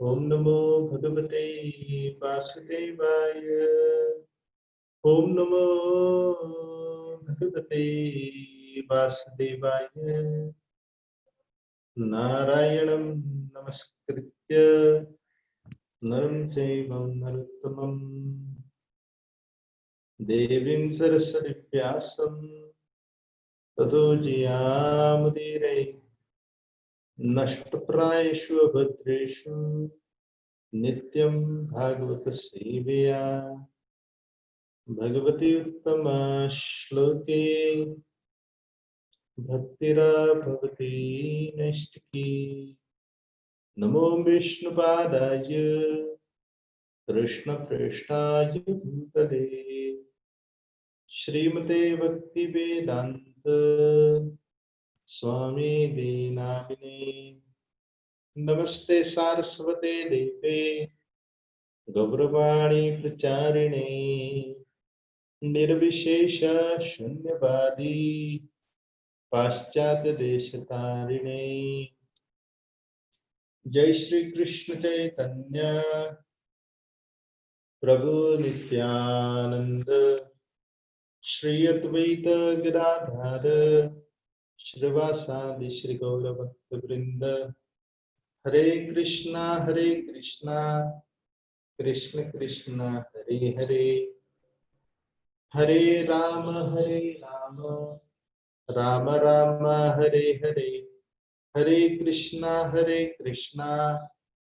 ओम नमो भगवते वासुदेवाय। ओम नमो भगवते वासुदेवाय। नारायणं नमस्कृत्य नरं चैव नरोत्तमं देवीं सरस्वतीं व्यासं ततो जयामुदीरये। नष्टप्रायेषु अभद्रेषु नित्यं भागवत सेवया भगवती उत्तम श्लोके भक्तिराभवती नैष्टिकी। नमो विष्णुपादाय कृष्णप्रेष्ठाय भूतले श्रीमते भक्ति वेदांत स्वामी दीनामिने। नमस्ते सारस्वते देवे गौरवाणी प्रचारिणे निर्विशेष शून्यवादी पाश्चात्य देशतारिणे। जय श्री कृष्ण चैतन्य प्रभु नित्यानंद श्री अद्वैत गदाधर श्रीवासादि श्री गौर भक्त वृंद। हरे कृष्णा कृष्ण कृष्ण हरे हरे, हरे राम राम राम हरे हरे, हरे कृष्णा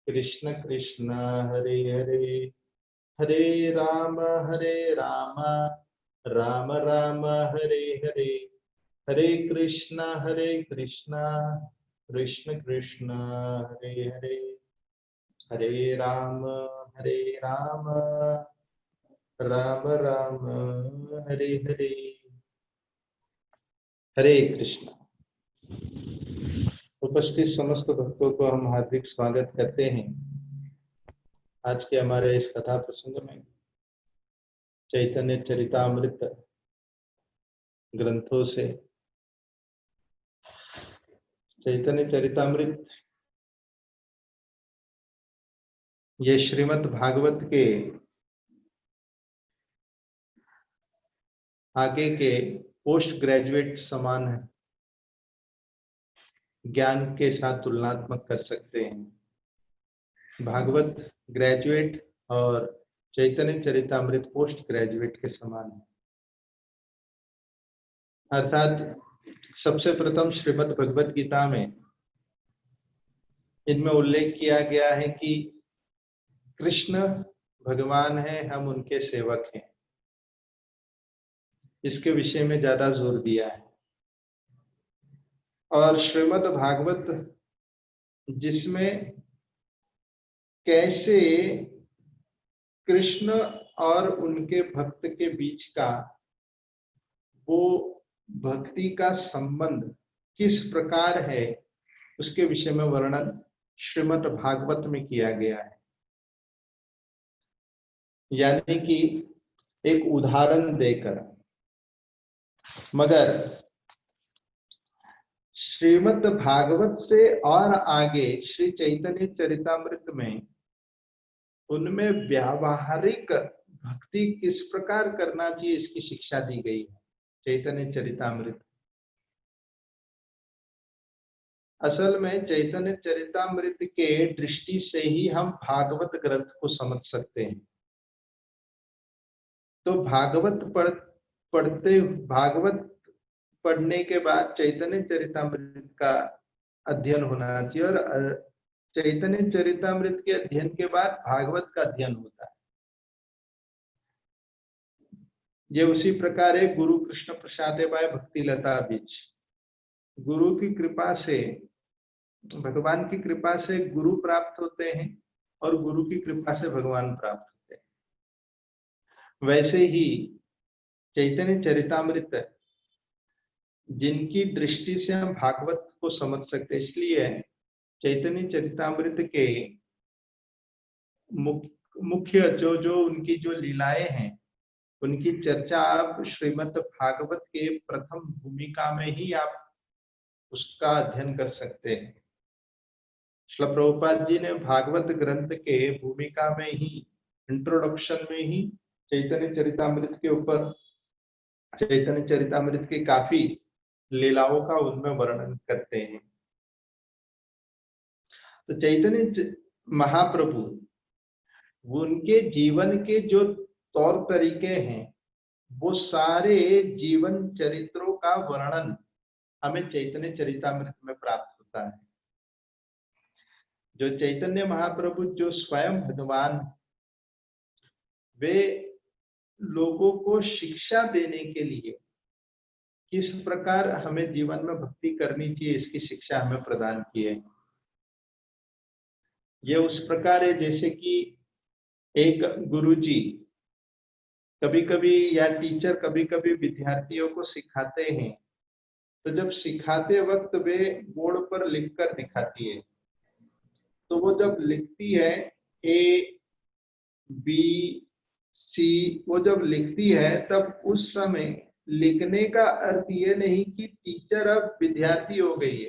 कृष्ण कृष्ण हरे हरे, हरे राम राम राम हरे हरे, हरे कृष्णा कृष्ण कृष्ण हरे हरे, हरे राम राम राम हरे हरे। हरे कृष्ण। उपस्थित समस्त भक्तों को हम हार्दिक स्वागत करते हैं आज के हमारे इस कथा प्रसंग में। चैतन्य चरितामृत ग्रंथों से चैतन्य चरितामृत ये श्रीमद् भागवत के आगे के पोस्ट ग्रेजुएट समान है, ज्ञान के साथ तुलनात्मक कर सकते हैं। भागवत ग्रेजुएट और चैतन्य चरितामृत पोस्ट ग्रेजुएट के समान है। अर्थात सबसे प्रथम श्रीमद् भगवत गीता में इनमें उल्लेख किया गया है कि कृष्ण भगवान है, हम उनके सेवक हैं। इसके विषय में ज्यादा जोर दिया है। और श्रीमद् भागवत जिसमें कैसे कृष्ण और उनके भक्त के बीच का वो भक्ति का संबंध किस प्रकार है, उसके विषय में वर्णन श्रीमद् भागवत में किया गया है। यानी कि एक उदाहरण देकर। मगर श्रीमद् भागवत से और आगे श्री चैतन्य चरितामृत में उनमें व्यावहारिक भक्ति किस प्रकार करना चाहिए इसकी शिक्षा दी गई है। चैतन्य चरितामृत असल में चैतन्य चरितामृत के दृष्टि से ही हम भागवत ग्रंथ को समझ सकते हैं। तो भागवत पढ़ने के बाद चैतन्य चरितामृत का अध्ययन होना चाहिए और चैतन्य चरितामृत के अध्ययन के बाद भागवत का अध्ययन होता है। ये उसी प्रकार है गुरु कृष्ण प्रसादे बाय भक्ति लता बीच। गुरु की कृपा से, भगवान की कृपा से गुरु प्राप्त होते हैं और गुरु की कृपा से भगवान प्राप्त होते हैं। वैसे ही चैतन्य चरितामृत जिनकी दृष्टि से हम भागवत को समझ सकते हैं, इसलिए चैतन्य चरितामृत के मुख्य जो उनकी जो लीलाएं हैं उनकी चर्चा आप श्रीमद् भागवत के प्रथम भूमिका में ही आप उसका अध्ययन कर सकते हैं। श्रील प्रभुपाद जी ने भागवत ग्रंथ के भूमिका में ही, इंट्रोडक्शन में ही चैतन्य चरितामृत के ऊपर, चैतन्य चरितामृत के काफी लीलाओं का उनमें वर्णन करते हैं। तो चैतन्य महाप्रभु, उनके जीवन के जो तौर तरीके हैं, वो सारे जीवन चरित्रों का वर्णन हमें चैतन्य चरितामृत में प्राप्त होता है। जो चैतन्य महाप्रभु जो स्वयं भगवान, वे लोगों को शिक्षा देने के लिए किस प्रकार हमें जीवन में भक्ति करनी चाहिए, इसकी शिक्षा हमें प्रदान की है। ये उस प्रकार है जैसे कि एक गुरुजी कभी कभी या टीचर कभी कभी विद्यार्थियों को सिखाते हैं, तो जब सिखाते वक्त वे बोर्ड पर लिखकर दिखाती है, तो वो जब लिखती है ए बी सी, वो जब लिखती है तब उस समय लिखने का अर्थ ये नहीं कि टीचर अब विद्यार्थी हो गई है,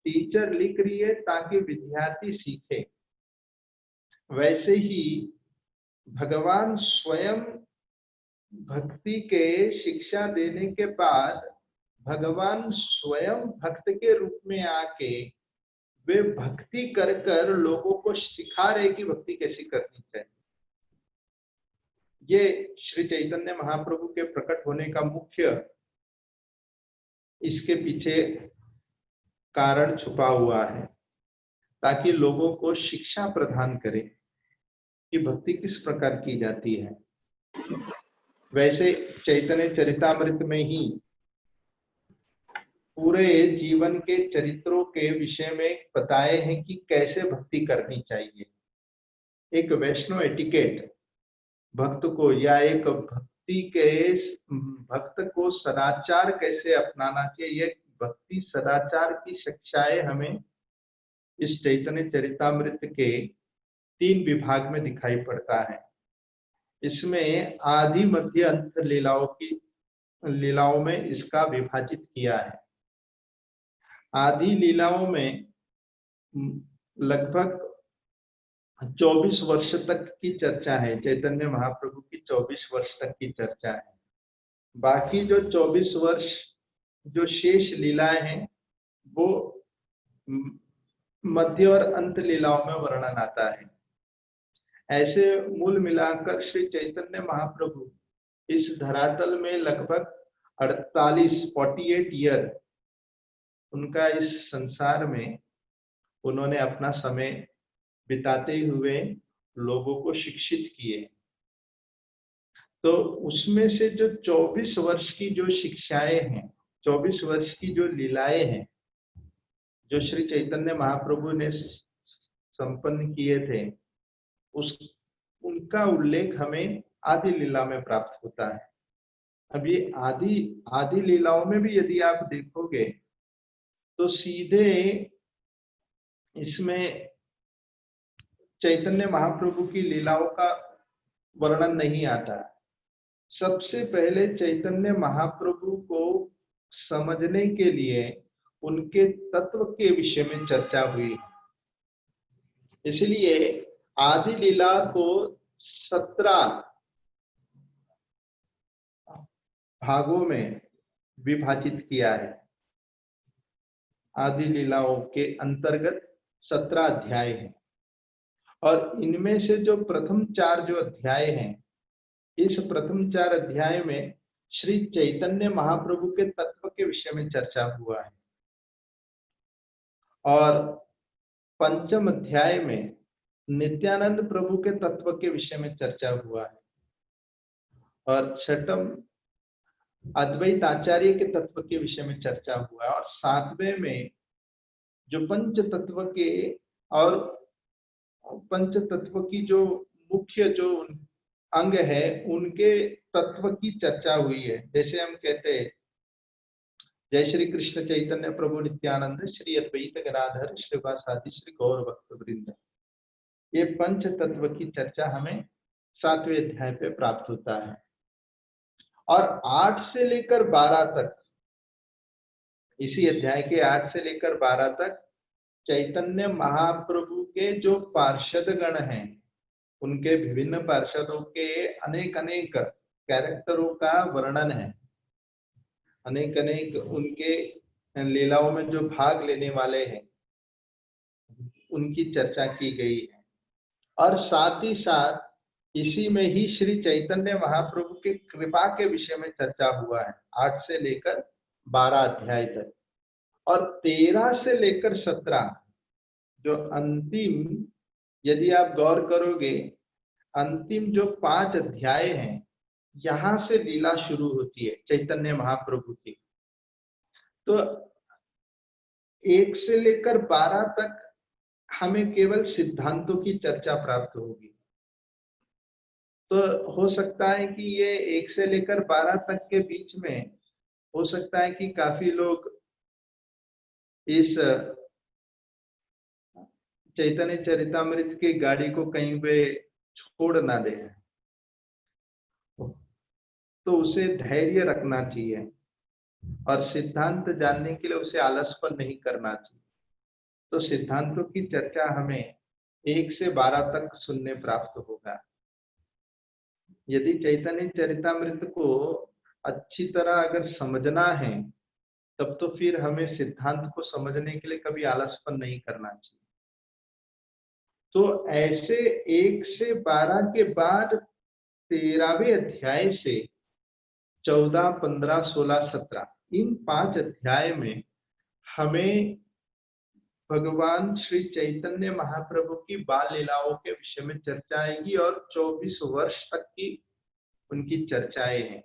टीचर लिख रही है ताकि विद्यार्थी सीखे। वैसे ही भगवान स्वयं भक्ति के शिक्षा देने के बाद भगवान स्वयं भक्त के रूप में आके वे भक्ति कर कर लोगों को सिखा रहे कि भक्ति कैसी करनी चाहिए। ये श्री चैतन्य महाप्रभु के प्रकट होने का मुख्य इसके पीछे कारण छुपा हुआ है, ताकि लोगों को शिक्षा प्रदान करे कि भक्ति किस प्रकार की जाती है। वैसे चैतन्य चरितामृत में ही पूरे जीवन के चरित्रों के विषय में बताए हैं कि कैसे भक्ति करनी चाहिए। एक वैष्णव एटिकेट भक्त को, या एक भक्ति के भक्त को सदाचार कैसे अपनाना चाहिए, ये भक्ति सदाचार की शिक्षाएं हमें इस चैतन्य चरितामृत के 3 विभाग में दिखाई पड़ता है। इसमें आदि मध्य अंत लीलाओं में इसका विभाजित किया है। आदि लीलाओं में लगभग 24 वर्ष तक की चर्चा है, चैतन्य महाप्रभु की 24 वर्ष तक की चर्चा है। बाकी जो 24 वर्ष जो शेष लीलाएं हैं वो मध्य और अंत लीलाओं में वर्णन आता है। ऐसे मूल मिलाकर श्री चैतन्य महाप्रभु इस धरातल में लगभग 48 ईयर उनका इस संसार में उन्होंने अपना समय बिताते हुए लोगों को शिक्षित किए। तो उसमें से जो 24 वर्ष की जो शिक्षाएं हैं, 24 वर्ष की जो लीलाएं हैं जो श्री चैतन्य महाप्रभु ने संपन्न किए थे, उनका उल्लेख हमें आदि लीला में प्राप्त होता है। अब ये आदि लीलाओं में भी यदि आप देखोगे तो सीधे इसमें चैतन्य महाप्रभु की लीलाओं का वर्णन नहीं आता। सबसे पहले चैतन्य महाप्रभु को समझने के लिए उनके तत्व के विषय में चर्चा हुई। इसलिए आदि लीला को 17 भागों में विभाजित किया है। आदि लीलाओं के अंतर्गत 17 अध्याय हैं और इनमें से जो प्रथम 4 जो अध्याय हैं, इस प्रथम 4 अध्याय में श्री चैतन्य महाप्रभु के तत्व के विषय में चर्चा हुआ है और पंचम अध्याय में नित्यानंद प्रभु के तत्व के विषय में चर्चा हुआ है और छठम अद्वैत आचार्य के तत्व के विषय में चर्चा हुआ है और 7वें में जो पंच तत्व के और पंच तत्व की जो मुख्य जो अंग है उनके तत्व की चर्चा हुई है। जैसे हम कहते हैं जय श्री कृष्ण चैतन्य प्रभु नित्यानंद श्री अद्वैत गदाधर श्रीवासादि श्री गौर भक्त वृंद, ये पंच तत्व की चर्चा हमें 7वें अध्याय पे प्राप्त होता है। और 8 से लेकर 12 तक, इसी अध्याय के 8 से लेकर 12 तक चैतन्य महाप्रभु के जो पार्षद गण हैं, उनके विभिन्न पार्षदों के अनेक अनेक कैरेक्टरों का वर्णन है, अनेक अनेक उनके लीलाओं में जो भाग लेने वाले हैं उनकी चर्चा की गई है। और साथ ही साथ इसी में ही श्री चैतन्य महाप्रभु की कृपा के विषय में चर्चा हुआ है, 8 से लेकर 12 अध्याय तक। और 13 से लेकर 17 जो अंतिम, यदि आप गौर करोगे, अंतिम जो 5 अध्याय हैं, यहां से लीला शुरू होती है चैतन्य महाप्रभु की। तो 1 से लेकर 12 तक हमें केवल सिद्धांतों की चर्चा प्राप्त होगी। तो हो सकता है कि ये 1 से लेकर 12 तक के बीच में हो सकता है कि काफी लोग इस चैतन्य चरितामृत की गाड़ी को कहीं पे छोड़ ना दे, तो उसे धैर्य रखना चाहिए और सिद्धांत जानने के लिए उसे आलसपन नहीं करना चाहिए। तो सिद्धांतों की चर्चा हमें 1 से 12 तक सुनने प्राप्त होगा। यदि चैतन्य चरितामृत को अच्छी तरह अगर समझना है, तब तो फिर हमें सिद्धांत को समझने के लिए कभी आलसपन नहीं करना चाहिए। तो ऐसे 1 से 12 के बाद 13वें अध्याय से 14, 15, 16, 17 इन 5 अध्याय में हमें भगवान श्री चैतन्य महाप्रभु की बाल लीलाओं के विषय में चर्चा आएगी और 24 वर्ष तक की उनकी चर्चाएं हैं।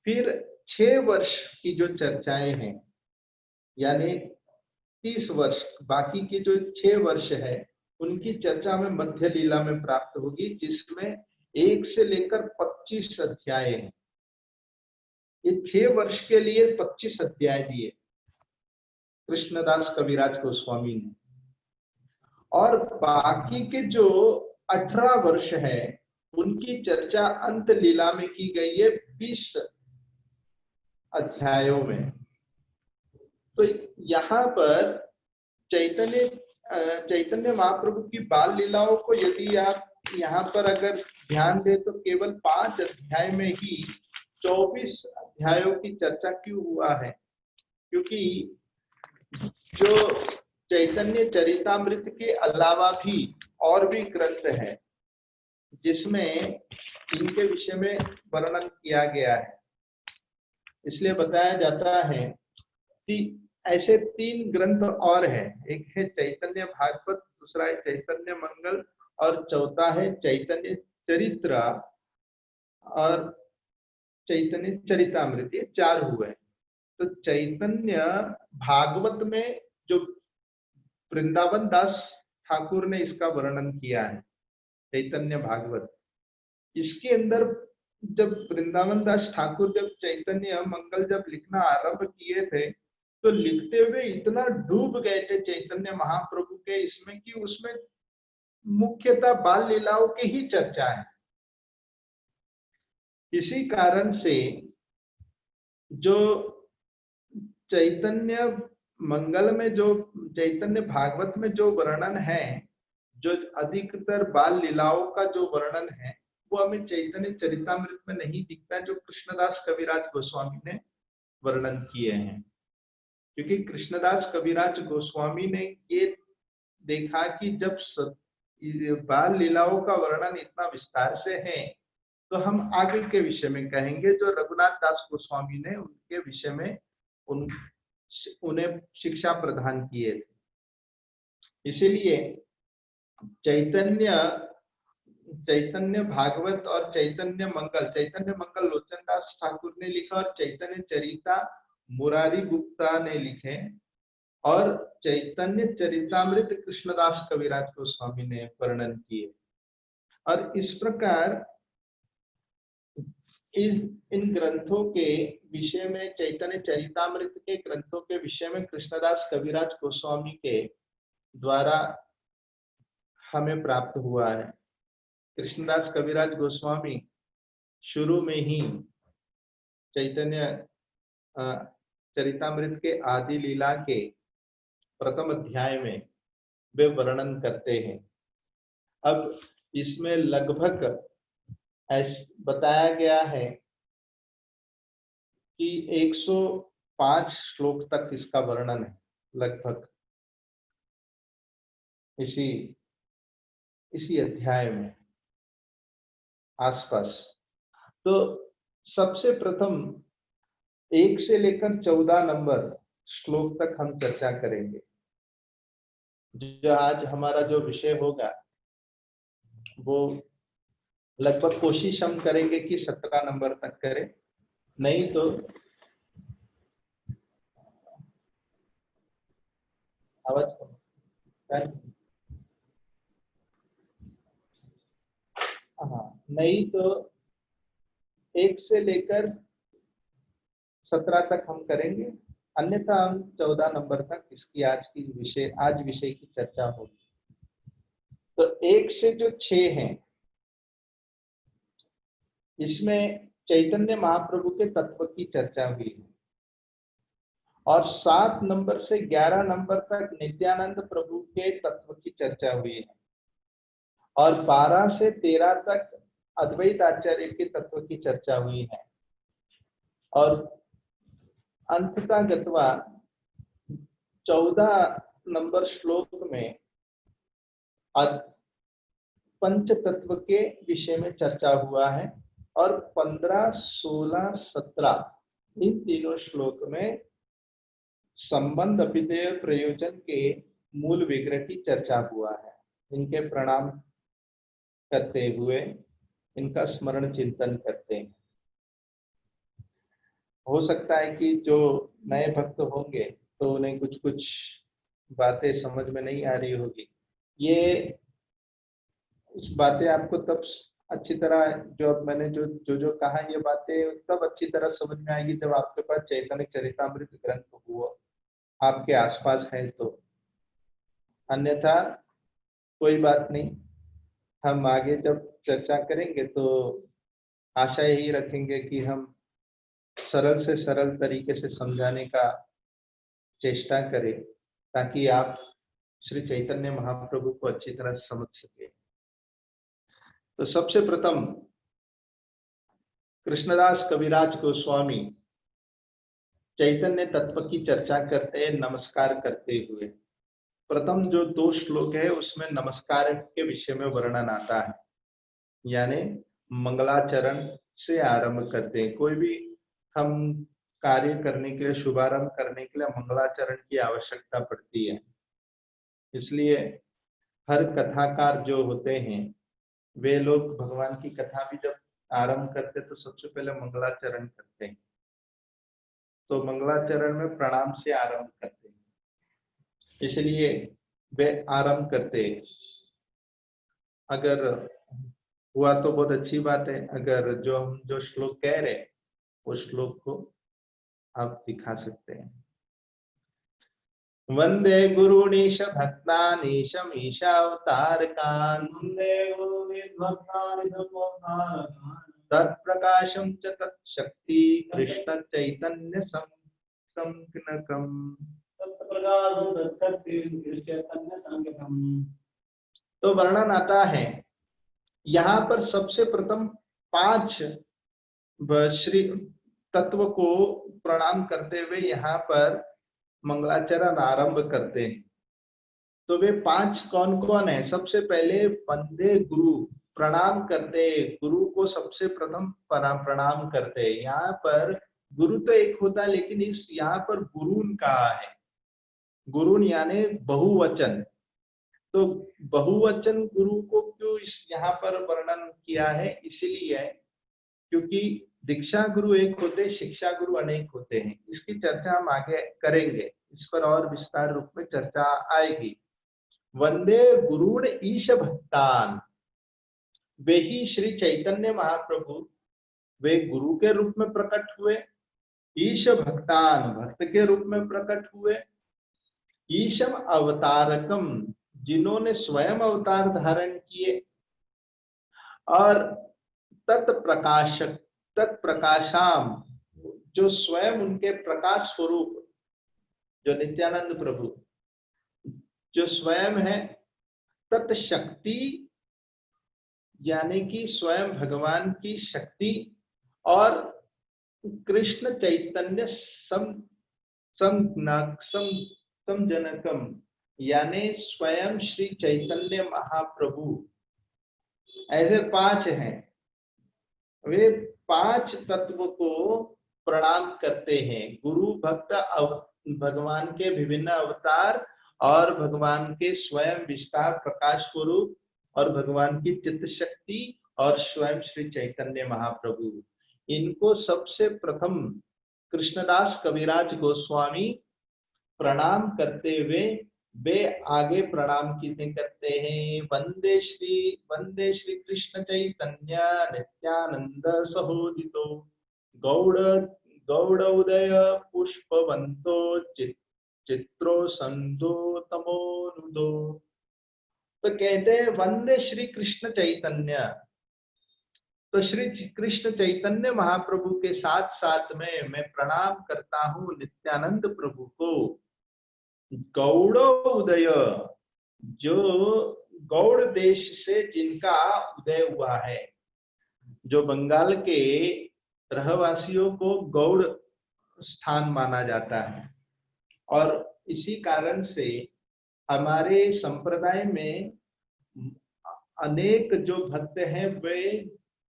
फिर 6 वर्ष की जो चर्चाएं हैं, यानी 30 वर्ष, बाकी के जो 6 वर्ष है उनकी चर्चा हमें मध्य लीला में प्राप्त होगी, जिसमें 1 से लेकर 25 अध्याय हैं। ये 6 वर्ष के लिए 25 अध्याय दिए कृष्णदास कविराज गोस्वामी ने, और बाकी के जो 18 वर्ष है उनकी चर्चा अंत लीला में की गई है 20 अध्यायों में। तो यहाँ पर चैतन्य महाप्रभु की बाल लीलाओं को यदि आप यहाँ पर अगर ध्यान दे तो केवल 5 अध्याय में ही 24 अध्यायों की चर्चा क्यों हुआ है? क्योंकि जो चैतन्य चरितामृत के अलावा भी और भी ग्रंथ है जिसमें इनके विषय में वर्णन किया गया है। इसलिए बताया जाता है कि ऐसे 3 ग्रंथ और है, एक है चैतन्य भागवत, दूसरा है चैतन्य मंगल और चौथा है चैतन्य चरित्र और चैतन्य चरितामृत। ये 4 हुए। तो चैतन्य भागवत में जो वृंदावन दास ठाकुर ने इसका वर्णन किया है, चैतन्य भागवत, इसके अंदर जब वृंदावन दास ठाकुर जब चैतन्य मंगल जब लिखना आरंभ किए थे तो लिखते हुए इतना डूब गए थे चैतन्य महाप्रभु के इसमें कि उसमें मुख्यतः बाल लीलाओं की ही चर्चा है। इसी कारण से जो चैतन्य मंगल में, जो चैतन्य भागवत में जो वर्णन है, जो अधिकतर बाल लीलाओं का जो वर्णन है, वो हमें चैतन्य चरितामृत में नहीं दिखता, जो कृष्णदास कविराज गोस्वामी ने वर्णन किए हैं। क्योंकि कृष्णदास कविराज गोस्वामी ने ये देखा कि जब बाल लीलाओं का वर्णन इतना विस्तार से है तो हम आगे के विषय में कहेंगे, जो रघुनाथ दास गोस्वामी ने उनके विषय में उन्हें शिक्षा प्रदान किए थे। इसीलिए चैतन्य भागवत और चैतन्य मंगल लोचन दास ठाकुर ने लिखा और चैतन्य चरिता मुरारी गुप्ता ने लिखे और चैतन्य चरितामृत कृष्णदास कविराज गोस्वामी ने वर्णन किए। और इस प्रकार इन ग्रंथों के विषय में, चैतन्य चरितामृत के ग्रंथों के विषय में कृष्णदास कविराज गोस्वामी के द्वारा हमें प्राप्त हुआ है। कृष्णदास कविराज गोस्वामी शुरू में ही चैतन्य चरितामृत के आदि लीला के प्रथम अध्याय में वे वर्णन करते हैं। अब इसमें लगभग बताया गया है कि 105 श्लोक तक इसका वर्णन है, लगभग इसी अध्याय में आसपास। तो सबसे प्रथम 1 से लेकर 14 नंबर श्लोक तक हम चर्चा करेंगे। जो आज हमारा जो विषय होगा वो लगभग कोशिश हम करेंगे कि 17 नंबर तक करें, नहीं तो आवाज नहीं तो 1 से लेकर 17 तक हम करेंगे, अन्यथा हम 14 नंबर तक इसकी आज विषय की चर्चा होगी। तो 1 से जो 6 हैं इसमें चैतन्य महाप्रभु के तत्व की चर्चा हुई है, और 7 नंबर से 11 नंबर तक नित्यानंद प्रभु के तत्व की चर्चा हुई है, और 12 से 13 तक अद्वैत आचार्य के तत्व की चर्चा हुई है, और अंततः गत्वा 14 नंबर श्लोक में पंच तत्व के विषय में चर्चा हुआ है, और 15, 16, 17 इन तीनों श्लोक में संबंध अभिधेय प्रयोजन के मूल विग्रह की चर्चा हुआ है। इनके प्रणाम करते हुए इनका स्मरण चिंतन करते हैं। हो सकता है कि जो नए भक्त होंगे तो उन्हें कुछ कुछ बातें समझ में नहीं आ रही होगी। ये इस बातें आपको तब अच्छी तरह जो अब मैंने जो कहा, ये बातें तब अच्छी तरह समझ में आएगी जब आपके पास चैतन्य चरितामृत ग्रंथ हुआ आपके आसपास है तो, अन्यथा कोई बात नहीं। हम आगे जब चर्चा करेंगे तो आशा यही रखेंगे कि हम सरल से सरल तरीके से समझाने का चेष्टा करें, ताकि आप श्री चैतन्य महाप्रभु को अच्छी तरह समझ सके। तो सबसे प्रथम कृष्णदास कविराज गोस्वामी चैतन्य तत्व की चर्चा करते हैं नमस्कार करते हुए। प्रथम जो 2 श्लोक है उसमें नमस्कार के विषय में वर्णन आता है, यानी मंगलाचरण से आरंभ करते हैं। कोई भी हम कार्य करने के लिए, शुभारंभ करने के लिए मंगलाचरण की आवश्यकता पड़ती है। इसलिए हर कथाकार जो होते हैं वे लोग भगवान की कथा भी जब आरंभ करते तो सबसे पहले मंगलाचरण करते हैं। तो मंगलाचरण में प्रणाम से आरंभ करते हैं, इसलिए वे आरंभ करते हैं। अगर हुआ तो बहुत अच्छी बात है, अगर जो श्लोक कह रहे उस श्लोक को आप दिखा सकते हैं। वंदे गुरुनीश भक्तानीशम ईशावतारकान् तत्प्रकाशम च तत्शक्ति कृष्ण चैतन्य संज्ञकम्। तो वर्णन आता है यहाँ पर सबसे प्रथम 5 श्री तत्व को प्रणाम करते हुए यहाँ पर मंगलाचरण आरंभ करते हैं। तो वे 5 कौन कौन है? सबसे पहले वंदे गुरु, प्रणाम करते, गुरु को सबसे प्रथम प्रणाम करते। यहाँ पर गुरु तो एक होता है, लेकिन इस यहाँ पर गुरुन कहा है। गुरुन यानी बहुवचन। तो बहुवचन गुरु को क्यों यहाँ पर वर्णन किया है? इसीलिए क्योंकि दीक्षा गुरु एक होते, शिक्षा गुरु अनेक होते हैं। इसकी चर्चा हम आगे करेंगे, इस पर और विस्तार रूप में चर्चा आएगी। वंदे गुरुण ईश भक्तान, वे ही श्री चैतन्य महाप्रभु, वे गुरु के रूप में प्रकट हुए। ईश भक्तान, भक्त के रूप में प्रकट हुए। ईशम अवतारकम, जिन्होंने स्वयं अवतार धारण किए। और तत्प्रकाशक, तत्प्रकाशाम, जो स्वयं उनके प्रकाश स्वरूप, जो नित्यानंद प्रभु, जो स्वयं है, तत्शक्ति यानी कि स्वयं भगवान की शक्ति, और कृष्ण चैतन्य समजनकम यानी स्वयं श्री चैतन्य महाप्रभु। ऐसे 5 हैं। वे 5 तत्व को प्रणाम करते हैं। गुरु भक्त भगवान के विभिन्न अवतार और भगवान के स्वयं विस्तार प्रकाश स्वरूप और भगवान की चित्त शक्ति और स्वयं श्री चैतन्य महाप्रभु, इनको सबसे प्रथम कृष्णदास कविराज गोस्वामी प्रणाम करते हुए वे आगे प्रणाम किसे करते हैं? वंदे श्री कृष्ण चैतन्य नित्यानंद सहोदितो गौड़ उदय पुष्पवंतो चित्रो संतो तमोनुदो। तो कहते हैं वंदे श्री कृष्ण चैतन्य। तो श्री कृष्ण चैतन्य महाप्रभु के साथ साथ में मैं प्रणाम करता हूँ नित्यानंद प्रभु को। गौड़ उदय, जो गौड़ देश से जिनका उदय हुआ है, जो बंगाल के रहवासियों को गौड़ स्थान माना जाता है, और इसी कारण से हमारे संप्रदाय में अनेक जो भक्त हैं वे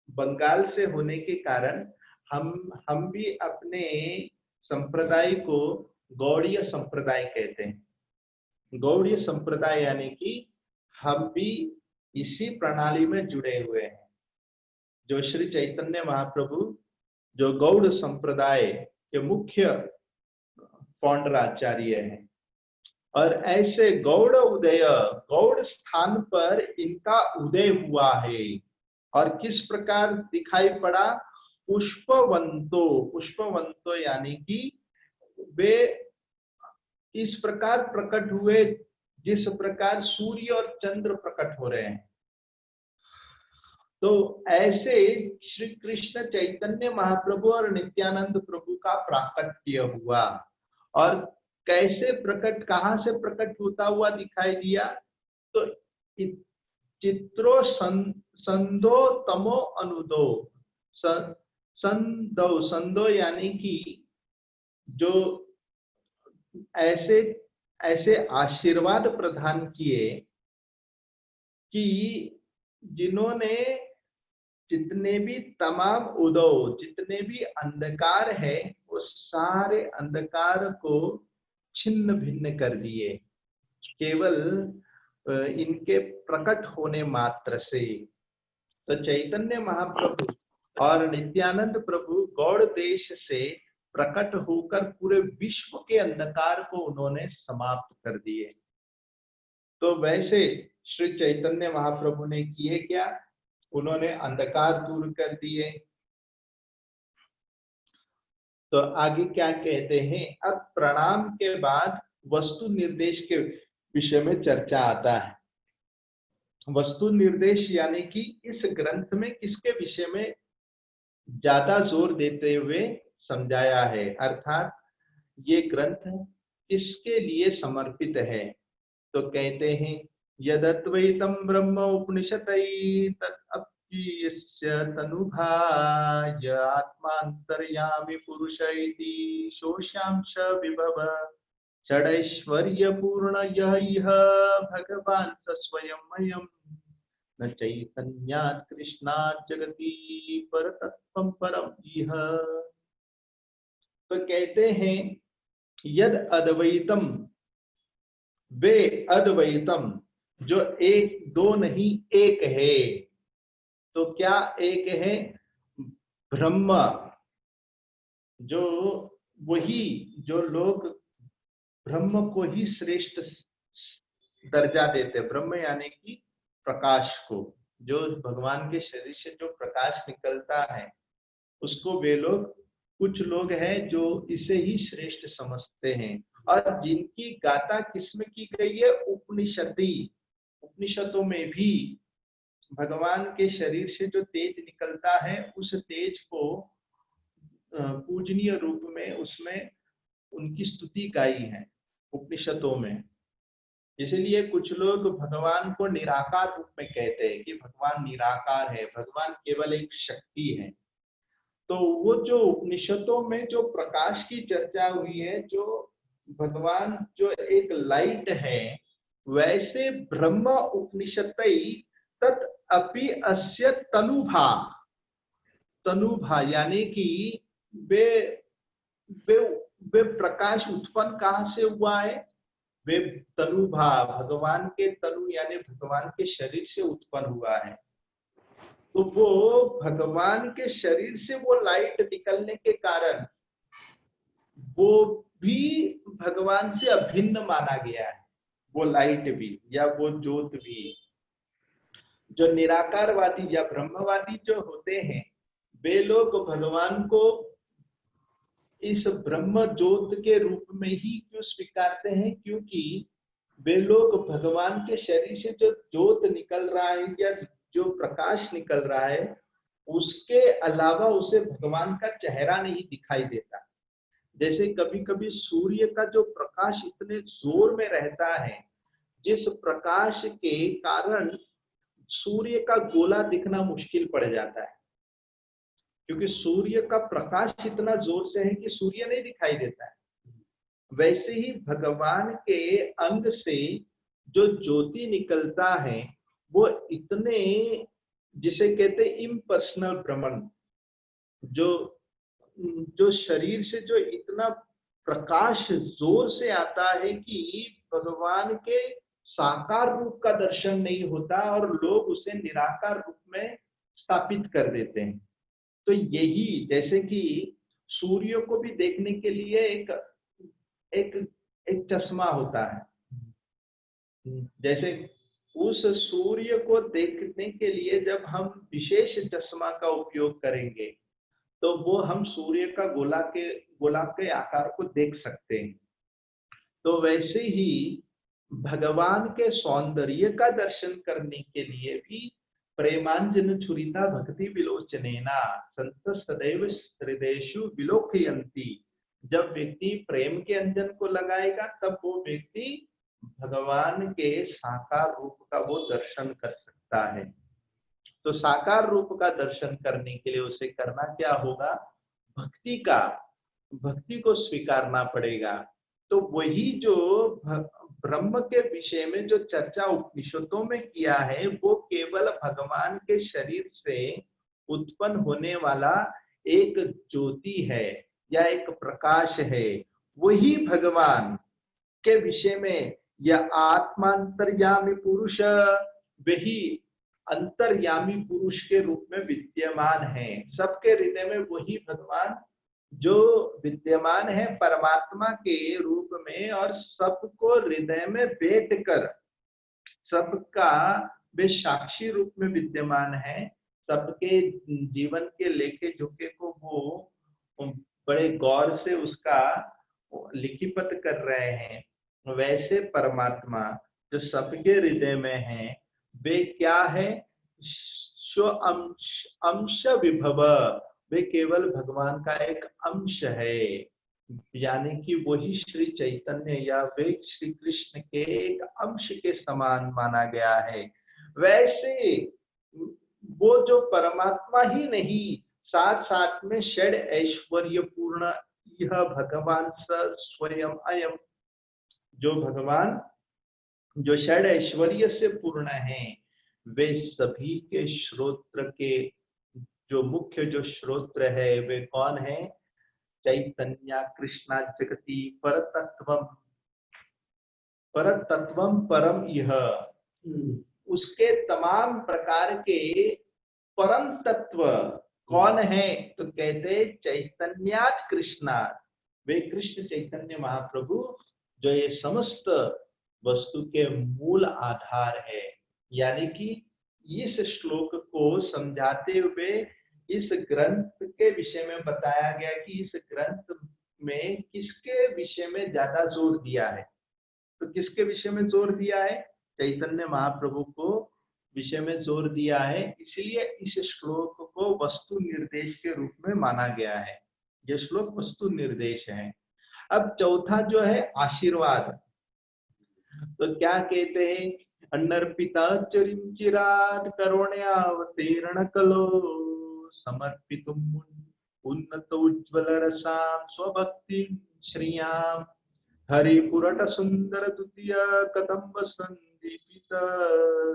बंगाल से होने के कारण हम भी अपने संप्रदाय को गौड़ीय संप्रदाय कहते हैं। गौड़ीय संप्रदाय यानी कि हम भी इसी प्रणाली में जुड़े हुए हैं। जो श्री चैतन्य महाप्रभु जो गौड़ संप्रदाय के मुख्य पौंडराचार्य हैं, और ऐसे गौड़ उदय, गौड़ स्थान पर इनका उदय हुआ है। और किस प्रकार दिखाई पड़ा? पुष्पवंतो यानी कि वे इस प्रकार प्रकट हुए जिस प्रकार सूर्य और चंद्र प्रकट हो रहे हैं। तो ऐसे श्री कृष्ण चैतन्य महाप्रभु और नित्यानंद प्रभु का प्राकट्य हुआ। और कैसे प्रकट, कहां से प्रकट होता हुआ दिखाई दिया? तो चित्रो संदो तमो अनुदो। संदो यानी कि जो ऐसे आशीर्वाद प्रदान किए कि जिन्होंने जितने भी तमाम उदो, जितने भी अंधकार है, वो सारे अंधकार को छिन्न भिन्न कर दिए केवल इनके प्रकट होने मात्र से। तो चैतन्य महाप्रभु और नित्यानंद प्रभु गौड़ देश से प्रकट होकर पूरे विश्व के अंधकार को उन्होंने समाप्त कर दिए। तो वैसे श्री चैतन्य महाप्रभु ने किए क्या? उन्होंने अंधकार दूर कर दिए। तो आगे क्या कहते हैं? अब प्रणाम के बाद वस्तु निर्देश के विषय में चर्चा आता है। वस्तु निर्देश यानी कि इस ग्रंथ में किसके विषय में ज्यादा जोर देते हुए समझाया है, अर्थात ये ग्रंथ किसके लिए समर्पित है। तो कहते हैं यदद्वैतम ब्रह्म उपनिषदै तदप्यस्य तनुभा आत्मांतर्यामि पुरुष इति शोष्यांश विभव षडैश्वर्य पूर्ण यह भगवान स्वयंमयम् न चैतन्यात् कृष्णात् जगति परतत्त्वं परम इह। तो कहते हैं यद अद्वैतम, वे अद्वैतम जो एक दो नहीं एक है। तो क्या एक है? ब्रह्म, जो वही जो लोग ब्रह्म को ही श्रेष्ठ दर्जा देते, ब्रह्म यानी कि प्रकाश को, जो भगवान के शरीर से जो प्रकाश निकलता है उसको वे लोग, कुछ लोग हैं जो इसे ही श्रेष्ठ समझते हैं। और जिनकी गाथा किसमें की गई है? उपनिषदों में भी भगवान के शरीर से जो तेज निकलता है उस तेज को पूजनीय रूप में उसमें उनकी स्तुति गाई है उपनिषदों में। इसलिए कुछ लोग भगवान को निराकार रूप में कहते हैं कि भगवान निराकार है, भगवान केवल एक शक्ति है। तो वो जो उपनिषदों में जो प्रकाश की चर्चा हुई है, जो भगवान जो एक लाइट है, वैसे ब्रह्म उपनिषदई तत् अपि अस्य तनुभा, तनुभा यानी कि वे वे वे प्रकाश उत्पन्न कहाँ से हुआ है? वे तनुभा, भगवान के तनु यानी भगवान के शरीर से उत्पन्न हुआ है। तो वो भगवान के शरीर से वो लाइट निकलने के कारण वो भी भगवान से अभिन्न माना गया है, वो लाइट भी या वो ज्योत भी। जो निराकारवादी या ब्रह्मवादी जो होते हैं, वे लोग भगवान को इस ब्रह्म ज्योत के रूप में ही क्यों स्वीकारते हैं? क्योंकि वे लोग भगवान के शरीर से जो ज्योत निकल रहा है या जो प्रकाश निकल रहा है, उसके अलावा उसे भगवान का चेहरा नहीं दिखाई देता। जैसे कभी कभी सूर्य का जो प्रकाश इतने जोर में रहता है, जिस प्रकाश के कारण सूर्य का गोला दिखना मुश्किल पड़ जाता है, क्योंकि सूर्य का प्रकाश इतना जोर से है कि सूर्य नहीं दिखाई देता है। वैसे ही भगवान के अंग से जो ज्योति निकलता है, वो इतने, जिसे कहते हैं इम्पर्सनल ब्रह्मन, जो जो शरीर से जो इतना प्रकाश जोर से आता है कि भगवान के साकार रूप का दर्शन नहीं होता और लोग उसे निराकार रूप में स्थापित कर देते हैं। तो यही, जैसे कि सूर्य को भी देखने के लिए एक एक एक चश्मा होता है, जैसे उस सूर्य को देखने के लिए जब हम विशेष चश्मा का उपयोग करेंगे तो वो हम सूर्य का गोला के आकार को देख सकते हैं। तो वैसे ही भगवान के सौंदर्य का दर्शन करने के लिए भी प्रेमांजन छुरिता भक्ति विलोचनेना संत सदैव हृदयेषु विलोकयन्ति। जब व्यक्ति प्रेम के अंजन को लगाएगा तब वो व्यक्ति भगवान के साकार रूप का वो दर्शन कर सकता है। तो साकार रूप का दर्शन करने के लिए उसे करना क्या होगा? भक्ति को स्वीकारना पड़ेगा। तो वही जो ब्रह्म के विषय में जो चर्चा उपनिषदों में किया है, वो केवल भगवान के शरीर से उत्पन्न होने वाला एक ज्योति है या एक प्रकाश है। वही भगवान के विषय में यह आत्मांतर्यामी पुरुष, वही अंतर्यामी पुरुष के रूप में विद्यमान है। सबके हृदय में वही भगवान जो विद्यमान है परमात्मा के रूप में, और सबको हृदय में बैठकर सबका वे साक्षी रूप में विद्यमान है। सबके जीवन के लेखे जोखे को वो बड़े गौर से उसका लिखिपत कर रहे हैं। वैसे परमात्मा जो सबके हृदय में है, वे क्या है? स्व अंश विभव, वे केवल भगवान का एक अंश है, यानी कि वही श्री चैतन्य या वे श्री कृष्ण के एक अंश के समान माना गया है। वैसे वो जो परमात्मा ही नहीं, साथ साथ में षड ऐश्वर्य पूर्ण यह भगवान स्वयं अयम, जो भगवान जो षड ऐश्वर्य से पूर्ण है, वे सभी के श्रोत्र के जो मुख्य जो श्रोत्र है, वे कौन है? चैतन्य कृष्णा जगति परतत्वम परम यह, उसके तमाम प्रकार के परम तत्व कौन है? तो कहते चैतन्यात् कृष्णात्, वे कृष्ण चैतन्य महाप्रभु जो ये समस्त वस्तु के मूल आधार है। यानी कि इस श्लोक को समझाते हुए इस ग्रंथ के विषय में बताया गया कि इस ग्रंथ में किसके विषय में ज्यादा जोर दिया है। तो किसके विषय में जोर दिया है? चैतन्य महाप्रभु को विषय में जोर दिया है। इसलिए इस श्लोक को वस्तु निर्देश के रूप में माना गया है। यह श्लोक वस्तु निर्देश है। अब चौथा जो है आशीर्वाद। तो क्या कहते हैं, अन्नर्पिता चरिम चिराद करुण्यावतीर्ण कलो समर्पितुम उन्नत उज्ज्वल रसाम स्वभक्ति श्रियाम हरिपुरट सुंदर तुतीय कदम्ब संदीपित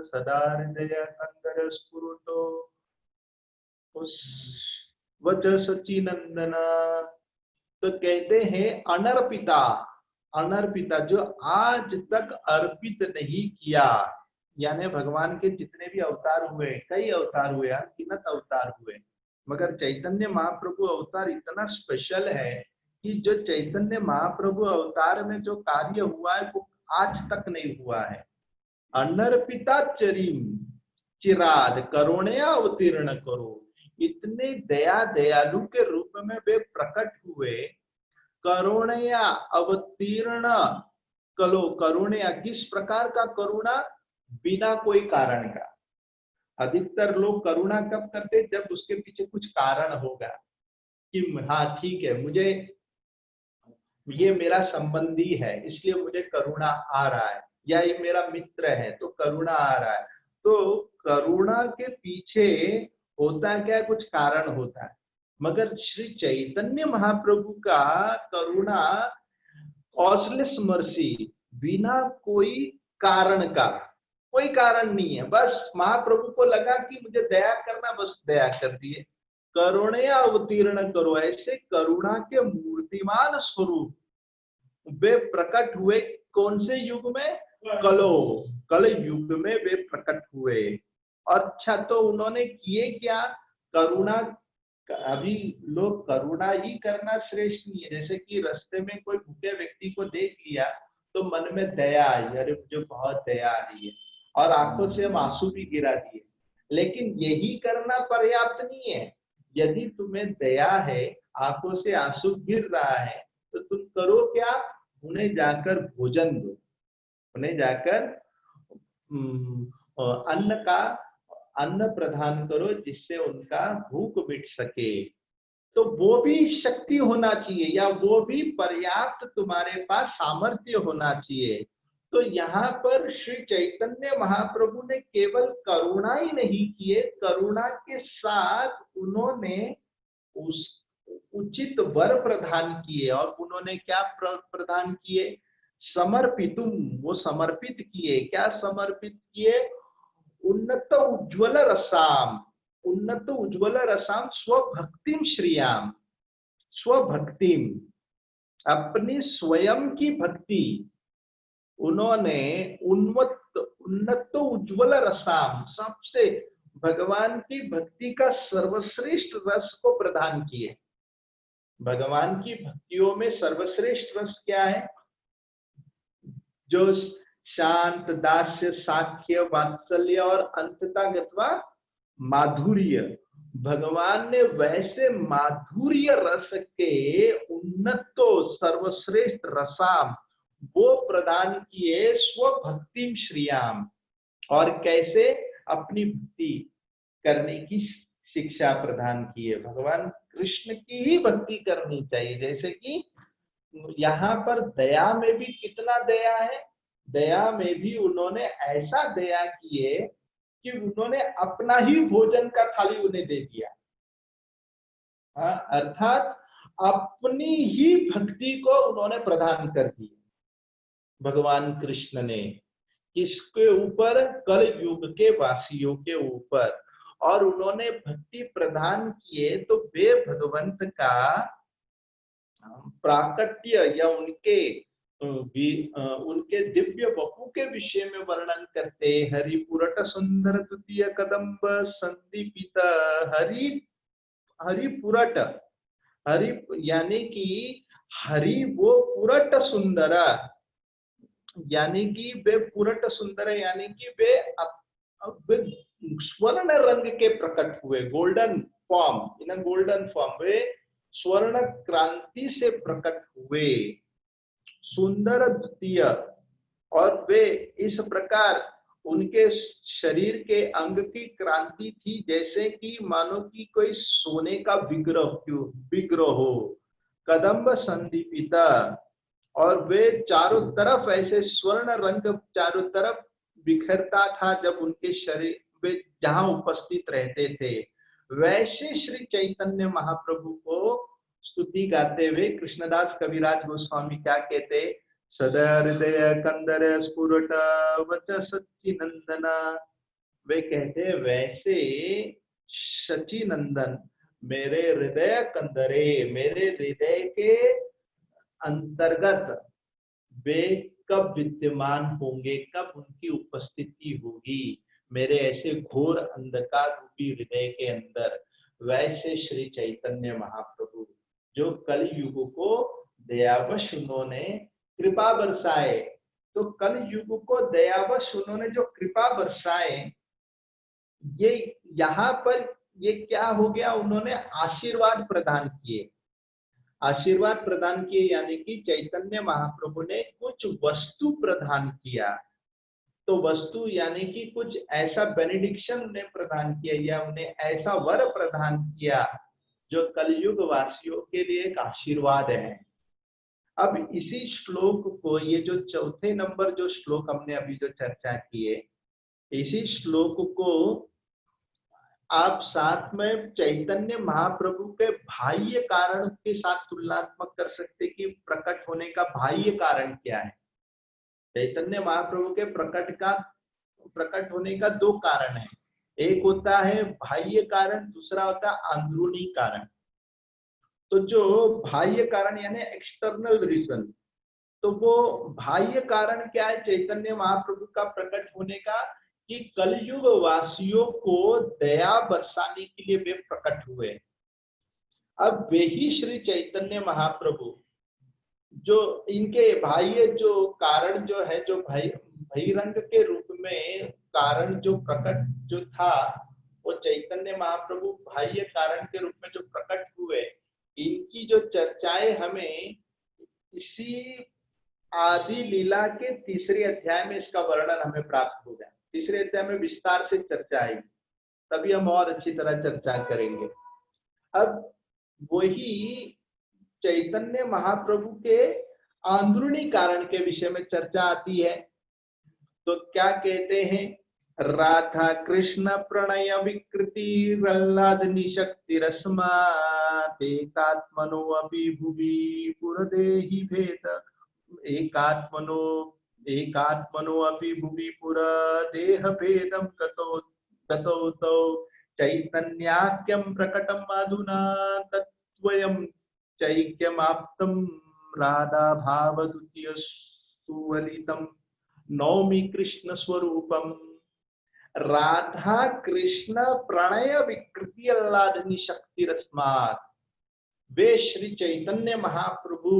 सदा हृदय कंदर स्फुरुतो उस वच सचिनंदना। तो कहते हैं अनर्पिता, अनर्पिता जो आज तक अर्पित नहीं किया, यानी भगवान के जितने भी अवतार हुए, कई अवतार हुए, अनगिनत अवतार हुए, मगर चैतन्य महाप्रभु अवतार इतना स्पेशल है कि जो चैतन्य महाप्रभु अवतार में जो कार्य हुआ है वो आज तक नहीं हुआ है। अनर्पिता चरिम चिराद करुणया अवतीर्ण करो, इतने दया दयालु के रूप में वे प्रकट हुए। करुणया अवतीर्ण कलो, करुणया किस प्रकार का करुणा, बिना कोई कारण का। अधिकतर लोग करुणा कब करते, जब उसके पीछे कुछ कारण होगा कि हाँ ठीक है, मुझे ये मेरा संबंधी है इसलिए मुझे करुणा आ रहा है, या ये मेरा मित्र है तो करुणा आ रहा है। तो करुणा के पीछे होता क्या है, कुछ कारण होता है। मगर श्री चैतन्य महाप्रभु का करुणा कॉजलेस मर्सी, बिना कोई कारण का, कोई कारण नहीं है, बस महाप्रभु को लगा कि मुझे दया करना, बस दया कर दिए। करुणया अवतीर्ण करो, ऐसे करुणा के मूर्तिमान स्वरूप वे प्रकट हुए। कौन से युग में, कल युग में वे प्रकट हुए। अच्छा, तो उन्होंने किए क्या, करुणा। अभी लोग करुणा ही करना श्रेष्ठ नहीं है, जैसे कि रास्ते में कोई भूखे व्यक्ति को देख लिया तो मन में दया आई, अरे मुझे बहुत दया आ रही है, और आंखों से हम आंसू भी गिरा दिए। लेकिन यही करना पर्याप्त नहीं है। यदि तुम्हें दया है, आंखों से आंसू गिर रहा है, तो तुम करो क्या, उन्हें जाकर भोजन दो, उन्हें जाकर अन्न प्रदान करो, जिससे उनका भूख मिट सके। तो वो भी शक्ति होना चाहिए, या वो भी पर्याप्त तुम्हारे पास सामर्थ्य होना चाहिए। तो यहाँ पर श्री चैतन्य महाप्रभु ने केवल करुणा ही नहीं किए, करुणा के साथ उन्होंने उस उचित वर प्रदान किए। और उन्होंने क्या प्रदान किए, समर्पितुम, वो समर्पित किए। क्या समर्पित किए, उन्नत उज्ज्वल रसाम, उन्नत उज्ज्वल रसाम स्वभक्तिम श्रियाम, स्वभक्तिम, अपनी स्वयं की भक्ति उन्होंने उन्नत उज्ज्वल रसाम, सबसे भगवान की भक्ति का सर्वश्रेष्ठ रस को प्रदान किए। भगवान की भक्तियों में सर्वश्रेष्ठ रस क्या है, जो शांत, दास्य, साख्य, वात्सल्य और अंततः गत्वा माधुर्य। भगवान ने वैसे माधुर्य रस के उन्नत सर्वश्रेष्ठ रसाम वो प्रदान किए स्वभक्ति श्रियाम। और कैसे, अपनी भक्ति करने की शिक्षा प्रदान की है। भगवान कृष्ण की ही भक्ति करनी चाहिए। जैसे कि यहाँ पर दया में भी कितना दया है, दया में भी उन्होंने ऐसा दया किए कि उन्होंने अपना ही भोजन का थाली उन्हें दे दिया। अर्थात अपनी ही भक्ति को उन्होंने प्रदान कर दी भगवान कृष्ण ने। किसके ऊपर, कल युग के वासियों के ऊपर। और उन्होंने भक्ति प्रदान किए तो वे भगवंत का प्राकट्य या उनके दिव्य वपु के विषय में वर्णन करते। हरिपुरट सुंदर तुतीय कदम्ब संदीपित, हरिपुरट, हरि यानी कि हरि वो पुरट सुंदर, यानी कि वे पुरट सुंदर, यानी कि वे स्वर्ण रंग के प्रकट हुए, गोल्डन फॉर्म, इन गोल्डन फॉर्म, वे स्वर्ण क्रांति से प्रकट हुए, सुंदर द्वितीय। और वे इस प्रकार उनके शरीर के अंग की क्रांति थी, जैसे कि मानो कि कोई सोने का विग्रह हो। कदम्ब संदीपिता, और वे चारों तरफ ऐसे स्वर्ण रंग चारों तरफ बिखरता था जब उनके शरीर वे जहां उपस्थित रहते थे। वैसे श्री चैतन्य महाप्रभु को स्तुति गाते हुए कृष्णदास कविराज गोस्वामी क्या कहते, सदा हृदय कंदर स्फुरट वच सच्चिनंदन। वे कहते वैसे सचिनंदन मेरे हृदय कंदरे, मेरे हृदय के अंतर्गत वे कब विद्यमान होंगे, कब उनकी उपस्थिति होगी मेरे ऐसे घोर अंधकार रूपी हृदय के अंदर। वैसे श्री चैतन्य महाप्रभु जो कल युग को दयावश उन्होंने कृपा बरसाए, तो कल युग को दयावश उन्होंने जो कृपा बरसाए, ये यहाँ पर ये क्या हो गया, उन्होंने आशीर्वाद प्रदान किए। आशीर्वाद प्रदान किए यानी कि चैतन्य महाप्रभु ने कुछ वस्तु प्रदान किया। तो वस्तु यानी कि कुछ ऐसा बेनेडिक्शन उन्हें प्रदान किया या उन्हें ऐसा वर प्रदान किया जो कलयुग वासियों के लिए एक आशीर्वाद है। अब इसी श्लोक को, ये जो चौथे नंबर जो श्लोक हमने अभी जो चर्चा की है, इसी श्लोक को आप साथ में चैतन्य महाप्रभु के बाह्य कारण के साथ तुलनात्मक कर सकते कि प्रकट होने का बाह्य कारण क्या है। चैतन्य महाप्रभु के प्रकट होने का दो कारण है, एक होता है बाह्य कारण, दूसरा होता है अंदरूनी कारण। तो जो बाह्य कारण यानी एक्सटर्नल रीजन, तो वो बाह्य कारण क्या है चैतन्य महाप्रभु का प्रकट होने का, कि कलयुग वासियों को दया बरसाने के लिए वे प्रकट हुए। अब वे ही श्री चैतन्य महाप्रभु जो इनके बाह्य जो कारण जो है, जो बहिरंग के रूप में कारण जो प्रकट जो था, वो चैतन्य महाप्रभु बाह्य कारण के रूप में जो प्रकट हुए, इनकी जो चर्चाएं हमें इसी आदि लीला के तीसरे अध्याय में इसका वर्णन हमें प्राप्त होगा। तीसरे अध्याय में विस्तार से चर्चा आएगी, तभी हम और अच्छी तरह चर्चा करेंगे। अब वही चैतन्य महाप्रभु के अंदरूनी कारण के विषय में चर्चा आती है। तो क्या कहते हैं, राधा कृष्ण प्रणय विकृति प्रह्लादनी शक्ति रस्मात् एकात्मनो अपि भुवि पुरदेहि भेद एकात्मनो अपि भुवि पुरदेह भेदं ततो तौ चैतन्याख्यं प्रकटम् अधुना तत्त्वयं चैक्यमाप्तं राधा भावद्वितीय सुवलितं नौमि कृष्ण स्वरूपम। राधा कृष्ण प्रणय विकृति अल्लादनी शक्ति रस्मात्, वे श्री चैतन्य महाप्रभु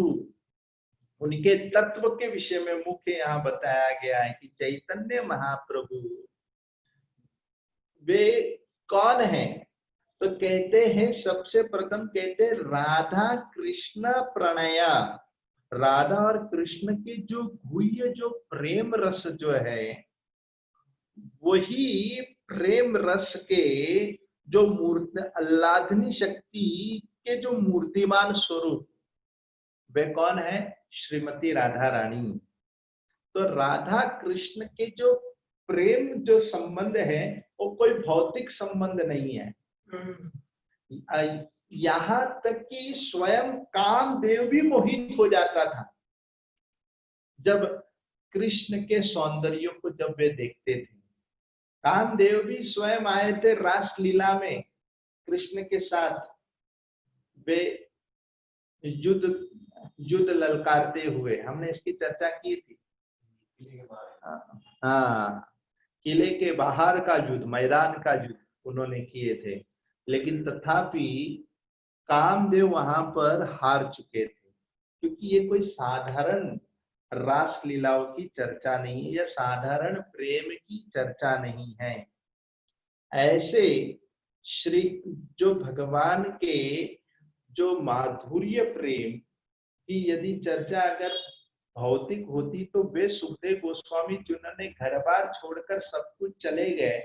उनके तत्व के विषय में मुख्य यहाँ बताया गया है कि चैतन्य महाप्रभु वे कौन हैं। तो कहते हैं, सबसे प्रथम कहते हैं राधा कृष्ण प्रणय, राधा और कृष्ण की जो गुह्य जो प्रेम रस जो है, वही प्रेम रस के जो मूर्ति आह्लादनी शक्ति के जो मूर्तिमान स्वरूप, वे कौन है, श्रीमती राधा रानी। तो राधा कृष्ण के जो प्रेम जो संबंध है वो कोई भौतिक संबंध नहीं है। यहाँ तक कि स्वयं कामदेव भी मोहित हो जाता था जब कृष्ण के सौंदर्य को जब वे देखते थे। कामदेव भी स्वयं आए थे रासलीला में कृष्ण के साथ, वे युद्ध ललकारते हुए, हमने इसकी चर्चा की थी। हाँ, किले के बाहर का युद्ध, मैदान का युद्ध उन्होंने किए थे, लेकिन तथापि कामदेव वहां पर हार चुके थे, क्योंकि ये कोई साधारण रास लीलाओं की चर्चा नहीं है, यह साधारण प्रेम की चर्चा नहीं है। ऐसे श्री जो भगवान के जो माधुर्य प्रेम की यदि चर्चा अगर भौतिक होती तो वे सुखदेव गोस्वामी जिन्होंने घर बार छोड़कर सब कुछ चले गए,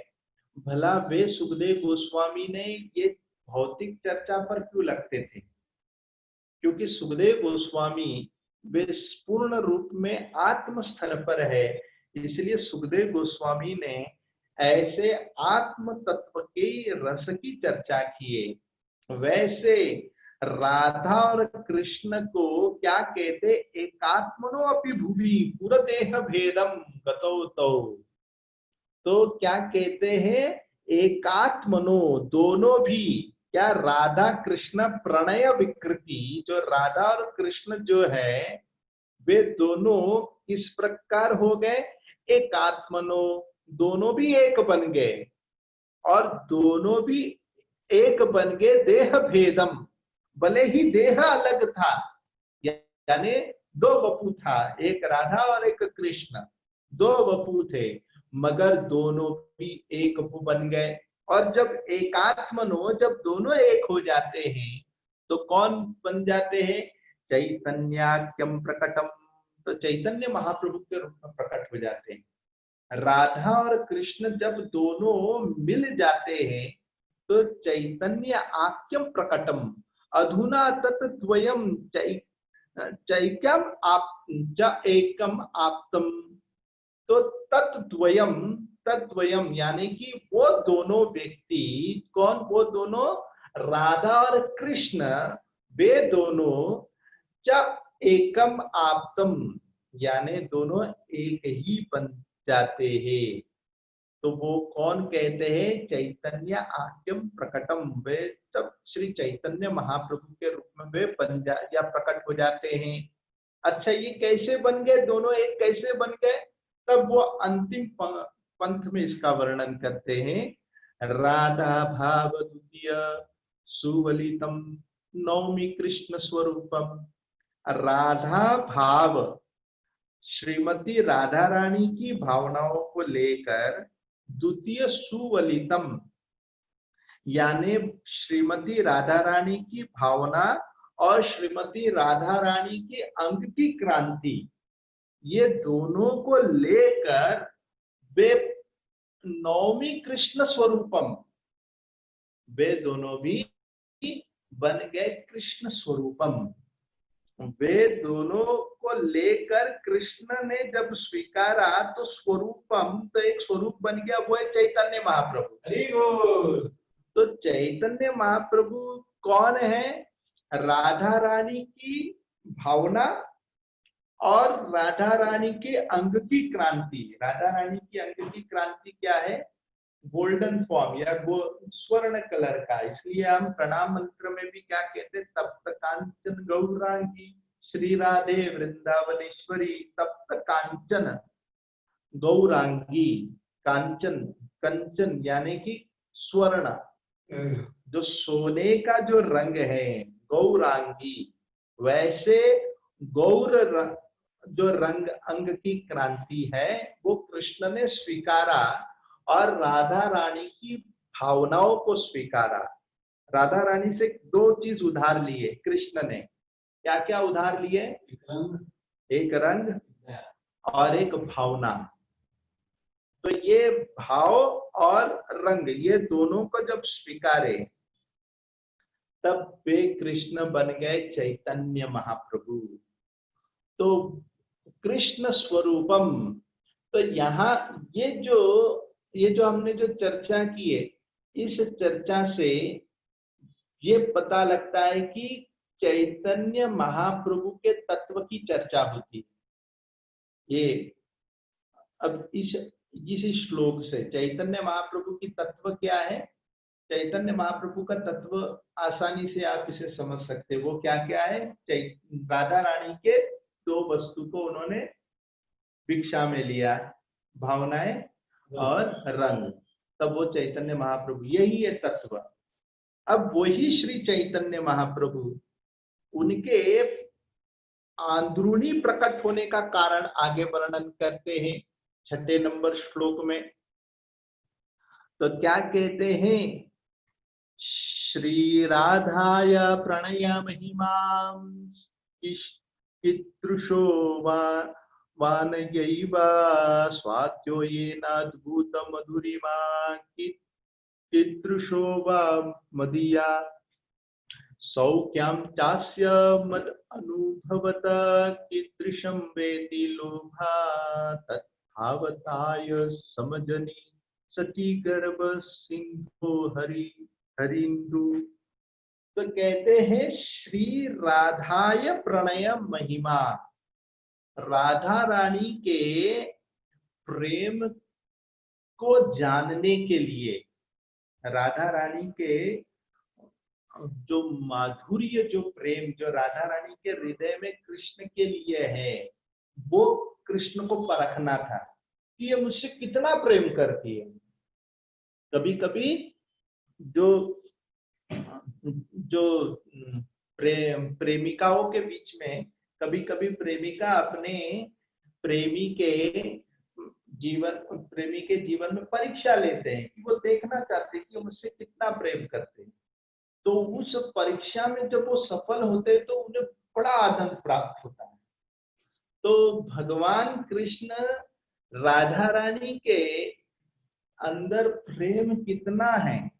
भला वे सुखदेव गोस्वामी ने ये भौतिक चर्चा पर क्यों लगते थे? क्योंकि सुखदेव गोस्वामी वे पूर्ण रूप में आत्मस्थल पर है। इसलिए सुखदेव गोस्वामी ने ऐसे आत्म तत्व के रस की चर्चा किए। वैसे राधा और कृष्ण को क्या कहते, एकात्मनो अपि भुवि पुरदेह भेदम गतौ तौ। तो क्या कहते हैं, एकात्मनो, दोनों भी, क्या राधा कृष्ण प्रणय विकृति, जो राधा और कृष्ण जो है वे दोनों किस प्रकार हो गए, एकात्मनो, दोनों भी एक बन गए। और दोनों भी एक बन गए देह भेदम, भले ही देह अलग था, यानी दो वपु था, एक राधा और एक कृष्ण, दो वपु थे, मगर दोनों भी एक वपु बन गए। और जब एकात्मनो, जब दोनों एक हो जाते हैं तो कौन बन जाते हैं, चैतन्याख्यम प्रकटम, तो चैतन्य महाप्रभु के रूप में प्रकट हो जाते हैं। राधा और कृष्ण जब दोनों मिल जाते हैं तो चैतन्य आख्यम प्रकटम, अधुना तत्द्वयम चैक्यम आप एकम आप्तम। तो तत्द्वयम, तत्द्वयम यानी कि वो दोनों व्यक्ति, कौन, वो दोनों राधा और कृष्ण, वे दोनों च एकम आप्तम, यानी दोनों एक ही बन जाते हैं। तो वो कौन कहते हैं, चैतन्य आख्यम प्रकटम, वे तब श्री चैतन्य महाप्रभु के रूप में वे बन जा या प्रकट हो जाते हैं। अच्छा, ये कैसे बन गए, दोनों एक कैसे बन गए, तब वो अंतिम पंथ में इसका वर्णन करते हैं। राधा भाव द्वितीय सुवलितम नौमी कृष्ण स्वरूपम। राधा भाव, श्रीमती राधा रानी की भावनाओं को लेकर द्वितीय सुवलितम, यानी श्रीमती राधा रानी की भावना और श्रीमती राधा रानी के अंग की क्रांति, ये दोनों को लेकर वे नौमी कृष्ण स्वरूपम, वे दोनों भी बन गए कृष्ण स्वरूपम। वे दोनों को लेकर कृष्ण ने जब स्वीकारा तो स्वरूपम, तो एक स्वरूप बन गया, वो है चैतन्य महाप्रभु। हरि बोल। तो चैतन्य महाप्रभु कौन है, राधा रानी की भावना और राधा रानी के अंग की क्रांति। राधा रानी की अंग की क्रांति क्या है, गोल्डन फॉर्म या स्वर्ण कलर का। इसलिए हम प्रणाम मंत्र में भी क्या कहते, तप्त कांचन गौरांगी श्री राधे वृंदावनेश्वरी, तप्त कांचन गौरांगी, कांचन, कंचन यानी कि स्वर्ण, जो सोने का जो रंग है गौरांगी, वैसे गौर जो रंग अंग की क्रांति है वो कृष्ण ने स्वीकारा और राधा रानी की भावनाओं को स्वीकारा। राधा रानी से दो चीज उधार लिए कृष्ण ने, क्या क्या उधार लिए, एक रंग और एक भावना। तो ये भाव और रंग, ये दोनों को जब स्वीकारे तब वे कृष्ण बन गए चैतन्य महाप्रभु। तो कृष्ण स्वरूपम, तो यहाँ ये जो हमने जो चर्चा की है, इस चर्चा से ये पता लगता है कि चैतन्य महाप्रभु के तत्व की चर्चा होती है। ये अब इस श्लोक से चैतन्य महाप्रभु की तत्व क्या है, चैतन्य महाप्रभु का तत्व आसानी से आप इसे समझ सकते हैं। वो क्या क्या है, राधा रानी के दो वस्तु को उन्होंने भिक्षा में लिया, भावनाएं और रंग, तब वो चैतन्य महाप्रभु, यही है तत्व। अब वही श्री चैतन्य महाप्रभु उनके अंदरूनी प्रकट होने का कारण आगे वर्णन करते हैं 6 नंबर श्लोक में। तो क्या कहते हैं, श्री राधाय प्रणय महिमा कीदृशो वानयैव स्वात्यो येनाद्भुत मधुरिमा कीदृशो वा मदीया सौख्यं चास्य मद अनुभवत कीदृशं वेति लोभा तद्भावताय समजनि सती गर्भ सिंधु हरिंदु। तो कहते हैं श्री राधाय प्रणय महिमा, राधा रानी के प्रेम को जानने के लिए, राधा रानी के जो माधुर्य, जो प्रेम जो राधा रानी के हृदय में कृष्ण के लिए है, वो कृष्ण को परखना था कि ये मुझसे कितना प्रेम करती है। कभी कभी जो जो प्रेमिकाओं के बीच में कभी कभी प्रेमिका अपने प्रेमी के जीवन में परीक्षा लेते हैं कि वो देखना चाहते हैं कि वो मुझसे कितना प्रेम करते हैं। तो उस परीक्षा में जब वो सफल होते हैं तो उन्हें बड़ा आनंद प्राप्त होता है। तो भगवान कृष्ण राधा रानी के अंदर प्रेम कितना है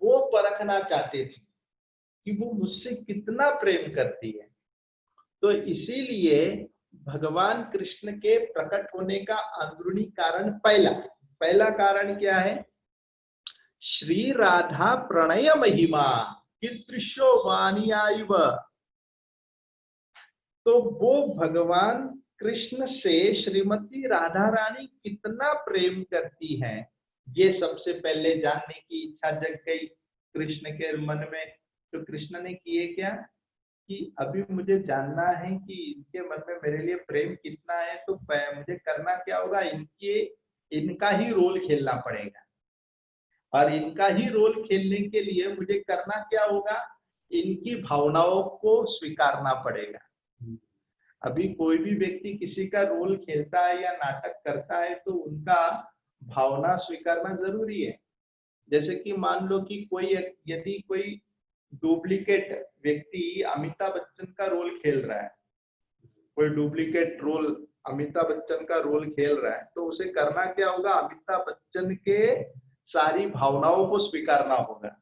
वो परखना चाहते थे कि वो मुझसे कितना प्रेम करती है। तो इसीलिए भगवान कृष्ण के प्रकट होने का अंदरूनी कारण, पहला कारण क्या है? श्री राधा प्रणय महिमा कीदृशो वाणीयाइव। तो वो भगवान कृष्ण से श्रीमती राधा रानी कितना प्रेम करती हैं, ये सबसे पहले जानने की इच्छा जग गई कृष्ण के मन में। तो कृष्ण ने किए क्या कि अभी मुझे जानना है कि इनके मन में मेरे लिए प्रेम कितना है, तो मुझे करना क्या होगा, इनका ही रोल खेलना पड़ेगा। और इनका ही रोल खेलने के लिए मुझे करना क्या होगा, इनकी भावनाओं को स्वीकारना पड़ेगा। अभी कोई भी व्यक्ति किसी का रोल खेलता है या नाटक करता है तो उनका भावना स्वीकारना जरूरी है। जैसे कि मान लो कि यदि कोई डुप्लीकेट व्यक्ति अमिताभ बच्चन का रोल खेल रहा है, कोई डुप्लीकेट रोल अमिताभ बच्चन का रोल खेल रहा है, तो उसे करना क्या होगा, अमिताभ बच्चन के सारी भावनाओं को स्वीकारना होगा।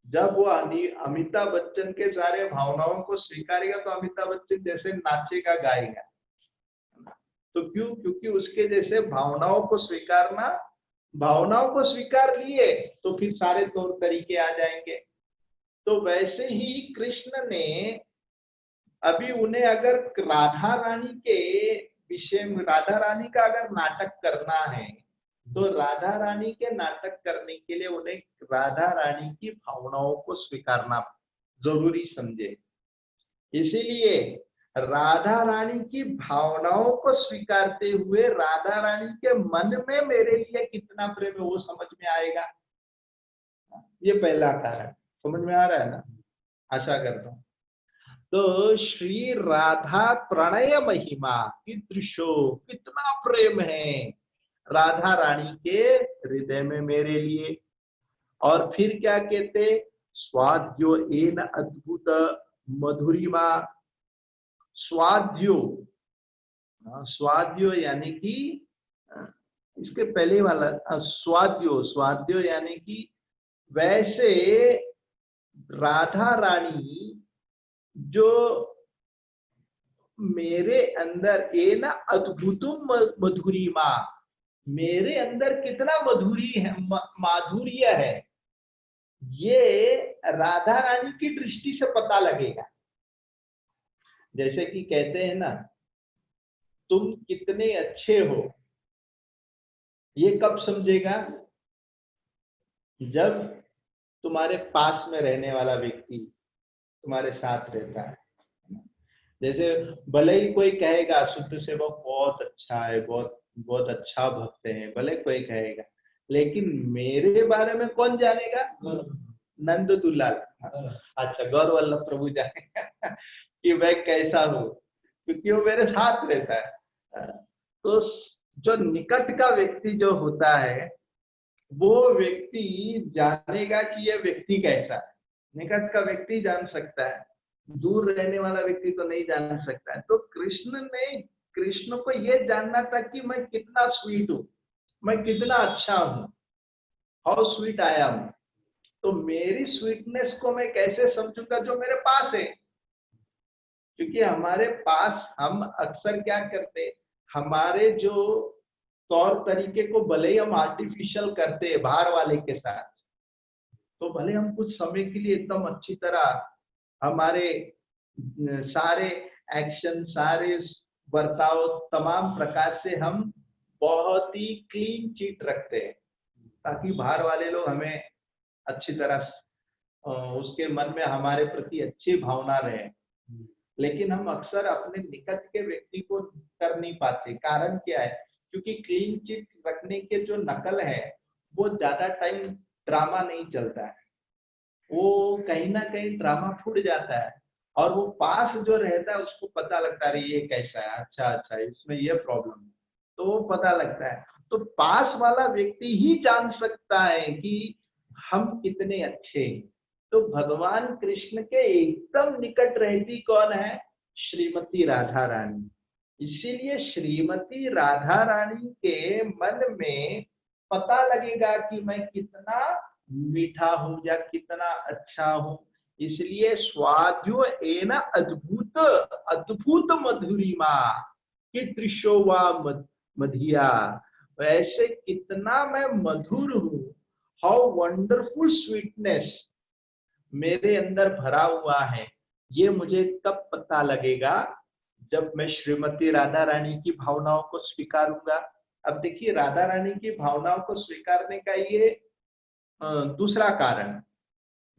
जब वो अमिताभ बच्चन के सारे भावनाओं को स्वीकारेगा तो अमिताभ बच्चन जैसे नाचेगा गाएगा। तो क्योंकि उसके जैसे भावनाओं को स्वीकार लिए तो फिर सारे तौर तरीके आ जाएंगे। तो वैसे ही कृष्ण ने अभी उन्हें अगर राधा रानी के विषय में, राधा रानी का अगर नाटक करना है तो राधा रानी के नाटक करने के लिए उन्हें राधा रानी की भावनाओं को स्वीकारना जरूरी समझे। इसीलिए राधा रानी की भावनाओं को स्वीकारते हुए राधा रानी के मन में मेरे लिए कितना प्रेम है वो समझ में आएगा। ये पहला कारण समझ में आ रहा है ना, आशा करता हूँ। तो श्री राधा प्रणय महिमा कीदृशो, कितना प्रेम है राधा रानी के हृदय में मेरे लिए। और फिर क्या कहते, स्वाद्यो एन अद्भुत मधुरिमा। स्वाद्यो यानी कि इसके पहले वाला स्वाद्यो यानी कि वैसे राधा रानी जो मेरे अंदर एन अद्भुतम मधुरिमा, मेरे अंदर कितना माधुर्य है, ये राधा रानी की दृष्टि से पता लगेगा। जैसे कि कहते हैं ना, तुम कितने अच्छे हो, ये कब समझेगा, जब तुम्हारे पास में रहने वाला व्यक्ति तुम्हारे साथ रहता है। जैसे भले ही कोई कहेगा शुद्ध सेवक बहुत अच्छा है, बहुत अच्छा भक्त है, भले कोई कहेगा, लेकिन मेरे बारे में कौन जानेगा? नंद दुलाल, अच्छा गौर वल्लभ प्रभु जानेगा कि मैं कैसा हूँ, क्योंकि वो मेरे साथ रहता है। तो जो निकट का व्यक्ति जो होता है वो व्यक्ति जानेगा कि ये व्यक्ति कैसा है। निकट का व्यक्ति जान सकता है, दूर रहने वाला व्यक्ति तो नहीं जान सकता है। तो कृष्ण को ये जानना था कि मैं कितना स्वीट हूँ, मैं कितना अच्छा हूँ, हाउ स्वीट आई एम। तो मेरी स्वीटनेस को मैं कैसे समझूंगा जो मेरे पास है? क्योंकि हमारे पास हम अक्सर क्या करते, हमारे जो तौर तरीके को भले ही हम आर्टिफिशियल करते हैं बाहर वाले के साथ, तो भले हम कुछ समय के लिए एकदम अच्छी तरह हमारे सारे एक्शन, सारे बर्ताव, तमाम प्रकार से हम बहुत ही क्लीन चीट रखते हैं, ताकि बाहर वाले लोग हमें अच्छी तरह उसके मन में हमारे प्रति अच्छी भावना रहे। लेकिन हम अक्सर अपने निकट के व्यक्ति को कर नहीं पाते। कारण क्या है? क्योंकि क्लीन चिट रखने के जो नकल है वो ज्यादा टाइम ड्रामा नहीं चलता है, वो कहीं ना कहीं ड्रामा फूट जाता है, और वो पास जो रहता है उसको पता लगता है ये कैसा है, अच्छा अच्छा इसमें ये प्रॉब्लम है, तो वो पता लगता है। तो पास वाला व्यक्ति ही जान सकता है कि हम कितने अच्छे हैं। तो भगवान कृष्ण के एकदम निकट रहती कौन है? श्रीमती राधा रानी। इसीलिए श्रीमती राधा रानी के मन में पता लगेगा कि मैं कितना मीठा हूं या कितना अच्छा हूं। इसलिए स्वाद्यो एन अद्भुत अद्भुत मधुरिमा कि त्रिशोवा मधिया, वैसे कितना मैं मधुर हूं, हाउ वंडरफुल स्वीटनेस मेरे अंदर भरा हुआ है। ये मुझे कब पता लगेगा? जब मैं श्रीमती राधा रानी की भावनाओं को स्वीकारूंगा। अब देखिए, राधा रानी की भावनाओं को स्वीकारने का ये दूसरा कारण,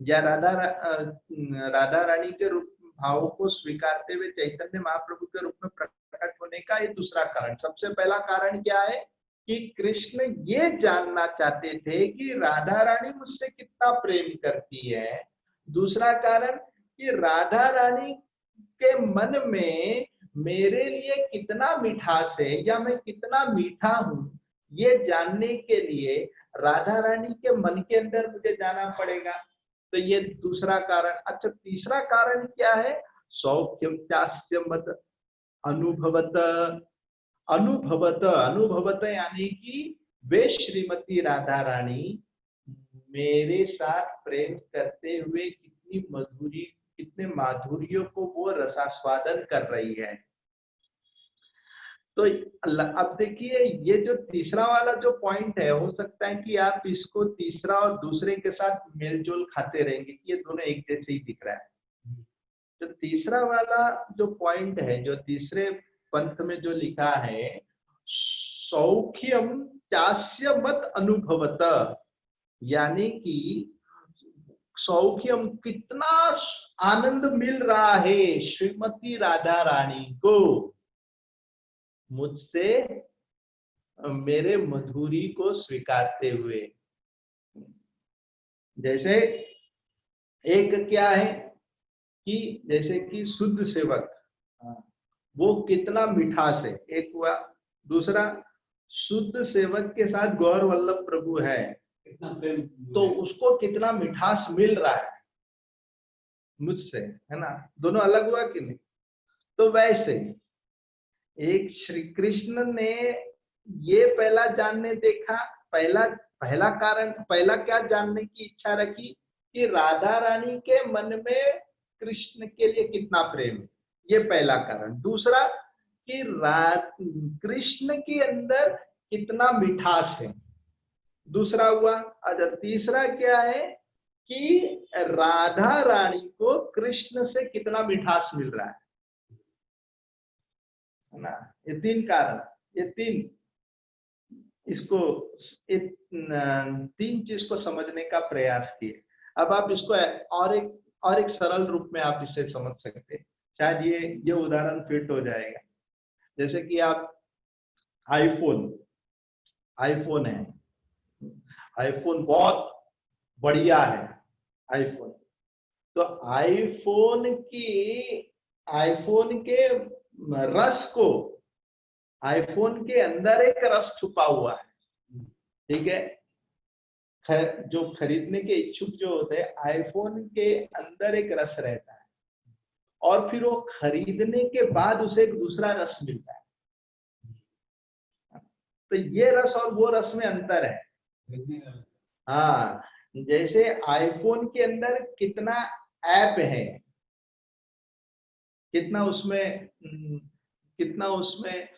या राधा रानी के रूप भावों को स्वीकारते हुए चैतन्य महाप्रभु के रूप में प्रकट होने का ये दूसरा कारण। सबसे पहला कारण क्या है कि कृष्ण ये जानना चाहते थे कि राधा रानी मुझसे कितना प्रेम करती है। दूसरा कारण कि राधा रानी के मन में मेरे लिए कितना मिठास है या मैं कितना मीठा हूं, ये जानने के लिए राधा रानी के मन के अंदर मुझे जाना पड़ेगा। तो ये दूसरा कारण। अच्छा, तीसरा कारण क्या है? सौख्यम चास्य मत अनुभवत अनुभवत अनुभवत, यानी कि वे श्रीमती राधा रानी मेरे साथ प्रेम करते हुए कितनी मधुरी, कितने माधुर्यों को वो रसास्वादन कर रही है। तो अब देखिए, ये जो तीसरा वाला जो पॉइंट है, हो सकता है कि आप इसको तीसरा और दूसरे के साथ मेलजोल खाते रहेंगे कि ये दोनों एक जैसे ही दिख रहा है। तो तीसरा वाला जो पॉइंट है, जो तीसरे पंथ में जो लिखा है, सौख्यम चास्य मत अनुभवत, यानी कि सौख्यम, कितना आनंद मिल रहा है श्रीमती राधा रानी को मुझसे मेरे मधुरी को स्वीकारते हुए। जैसे एक क्या है कि जैसे कि शुद्ध सेवक, वो कितना मिठास है, एक हुआ। दूसरा, शुद्ध सेवक के साथ गौर वल्लभ प्रभु है, तो उसको कितना मिठास मिल रहा है मुझसे, है ना? दोनों अलग हुआ कि नहीं? तो वैसे एक श्री कृष्ण ने ये पहला जानने देखा, पहला कारण, पहला क्या जानने की इच्छा रखी कि राधा रानी के मन में कृष्ण के लिए कितना प्रेम है, ये पहला कारण। दूसरा कि कृष्ण के अंदर कितना मिठास है, दूसरा हुआ। अच्छा, तीसरा क्या है कि राधा रानी को कृष्ण से कितना मिठास मिल रहा है ना? ये तीन कारण, ये तीन चीज को समझने का प्रयास किए। अब आप इसको और एक सरल रूप में आप इसे समझ सकते हैं, शायद ये उदाहरण फिट हो जाएगा। जैसे कि आप आईफोन है, आईफोन बहुत बढ़िया है आईफोन। तो आईफोन के रस को, आईफोन के अंदर एक रस छुपा हुआ है, ठीक है? जो खरीदने के इच्छुक जो होते हैं, आईफोन के अंदर एक रस रहता है, और फिर वो खरीदने के बाद उसे एक दूसरा रस मिलता है। तो ये रस और वो रस में अंतर है। हाँ, जैसे आईफोन के अंदर कितना ऐप है, कितना उसमें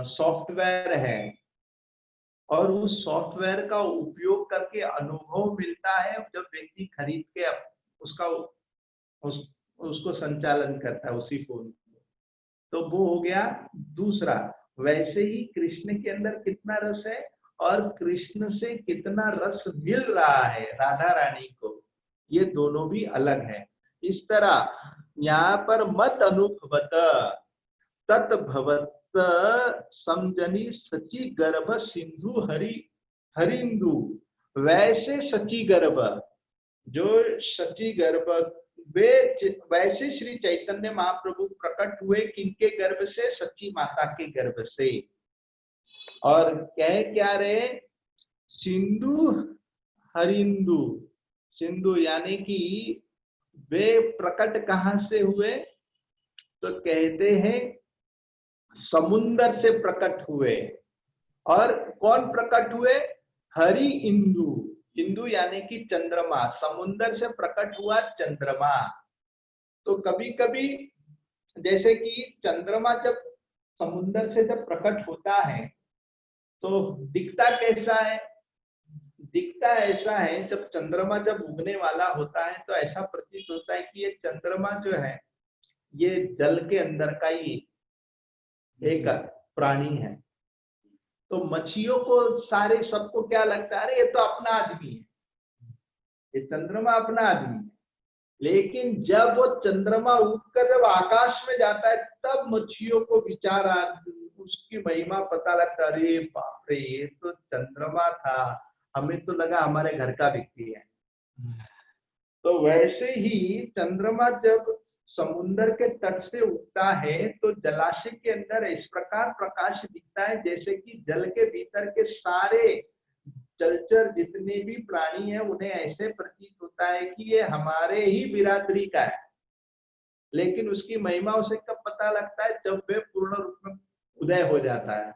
सॉफ्टवेयर है, और उस सॉफ्टवेयर का उपयोग करके अनुभव मिलता है जब व्यक्ति खरीद के उसका उसको संचालन करता है उसी फोन को। तो वो हो गया दूसरा। वैसे ही कृष्ण के अंदर कितना रस है और कृष्ण से कितना रस मिल रहा है राधा रानी को, ये दोनों भी अलग है। इस तरह यहाँ पर मत अनुभवत तत् भवत समजनी सची गर्भ सिंधु हरिंदु, वैसे सची गर्भ, जो सची गर्भ वैसे श्री चैतन्य महाप्रभु प्रकट हुए किनके गर्भ से? सच्ची माता के गर्भ से। और कह क्या रहे? सिंधु हरिंदु। सिंधु यानी कि वे प्रकट कहां से हुए? तो कहते हैं समुंदर से प्रकट हुए। और कौन प्रकट हुए? हरि इंदु। इंदु यानी कि चंद्रमा, समुंदर से प्रकट हुआ चंद्रमा। तो कभी कभी जैसे कि चंद्रमा जब समुंदर से जब प्रकट होता है तो दिखता कैसा है? दिखता ऐसा है, जब चंद्रमा जब उगने वाला होता है तो ऐसा प्रतीत होता है कि ये चंद्रमा जो है ये जल के अंदर का ही एक प्राणी है। तो मच्छियों को सारे सबको क्या लगता है? अरे ये तो अपना आदमी है, ये चंद्रमा अपना आदमी है। लेकिन जब वो चंद्रमा उठकर जब आकाश में जाता है तब मच्छियों को विचार उसकी महिमा पता लगता है। अरे बाप रे, ये तो चंद्रमा था, हमें तो लगा हमारे घर का व्यक्ति है। तो वैसे ही चंद्रमा जब समुन्द्र के तट से उगता है तो जलाशय के अंदर इस प्रकार प्रकाश दिखता है जैसे कि जल के भीतर के सारे जलचर जितने भी प्राणी हैं उन्हें ऐसे प्रतीत होता है कि ये हमारे ही बिरादरी का है। लेकिन उसकी महिमा उसे कब पता लगता है? जब वे पूर्ण रूप में उदय हो जाता है।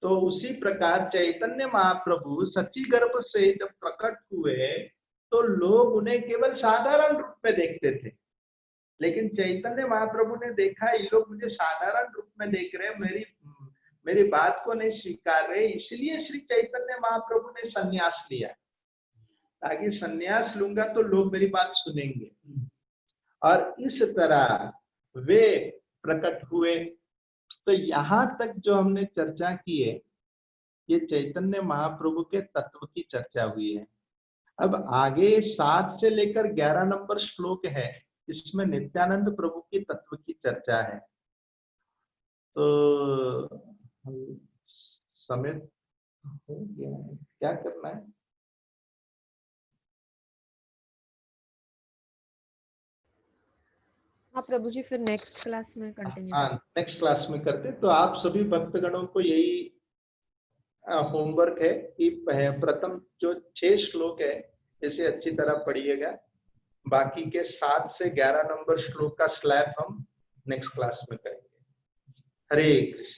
तो उसी प्रकार चैतन्य महाप्रभु सच्ची गर्भ से जब प्रकट हुए तो लोग उन्हें केवल साधारण रूप में देखते थे। लेकिन चैतन्य महाप्रभु ने देखा ये लोग मुझे साधारण रूप में देख रहे हैं, मेरी बात को नहीं स्वीकार रहे, इसलिए श्री चैतन्य महाप्रभु ने संन्यास लिया, ताकि संन्यास लूंगा तो लोग मेरी बात सुनेंगे। और इस तरह वे प्रकट हुए। तो यहाँ तक जो हमने चर्चा की है ये चैतन्य महाप्रभु के तत्व की चर्चा हुई है। अब आगे 7 से लेकर 11 नंबर श्लोक है, इसमें नित्यानंद प्रभु की तत्व की चर्चा है। तो समय हो गया है, क्या करना है? हाँ प्रभु जी, फिर नेक्स्ट क्लास में कंटिन्यू। हाँ, नेक्स्ट क्लास में करते। तो आप सभी भक्तगणों को यही होमवर्क है कि प्रथम जो 6 श्लोक है इसे अच्छी तरह पढ़िएगा। बाकी के 7 से 11 नंबर श्लोक का स्लैब हम नेक्स्ट क्लास में करेंगे। हरे कृष्ण।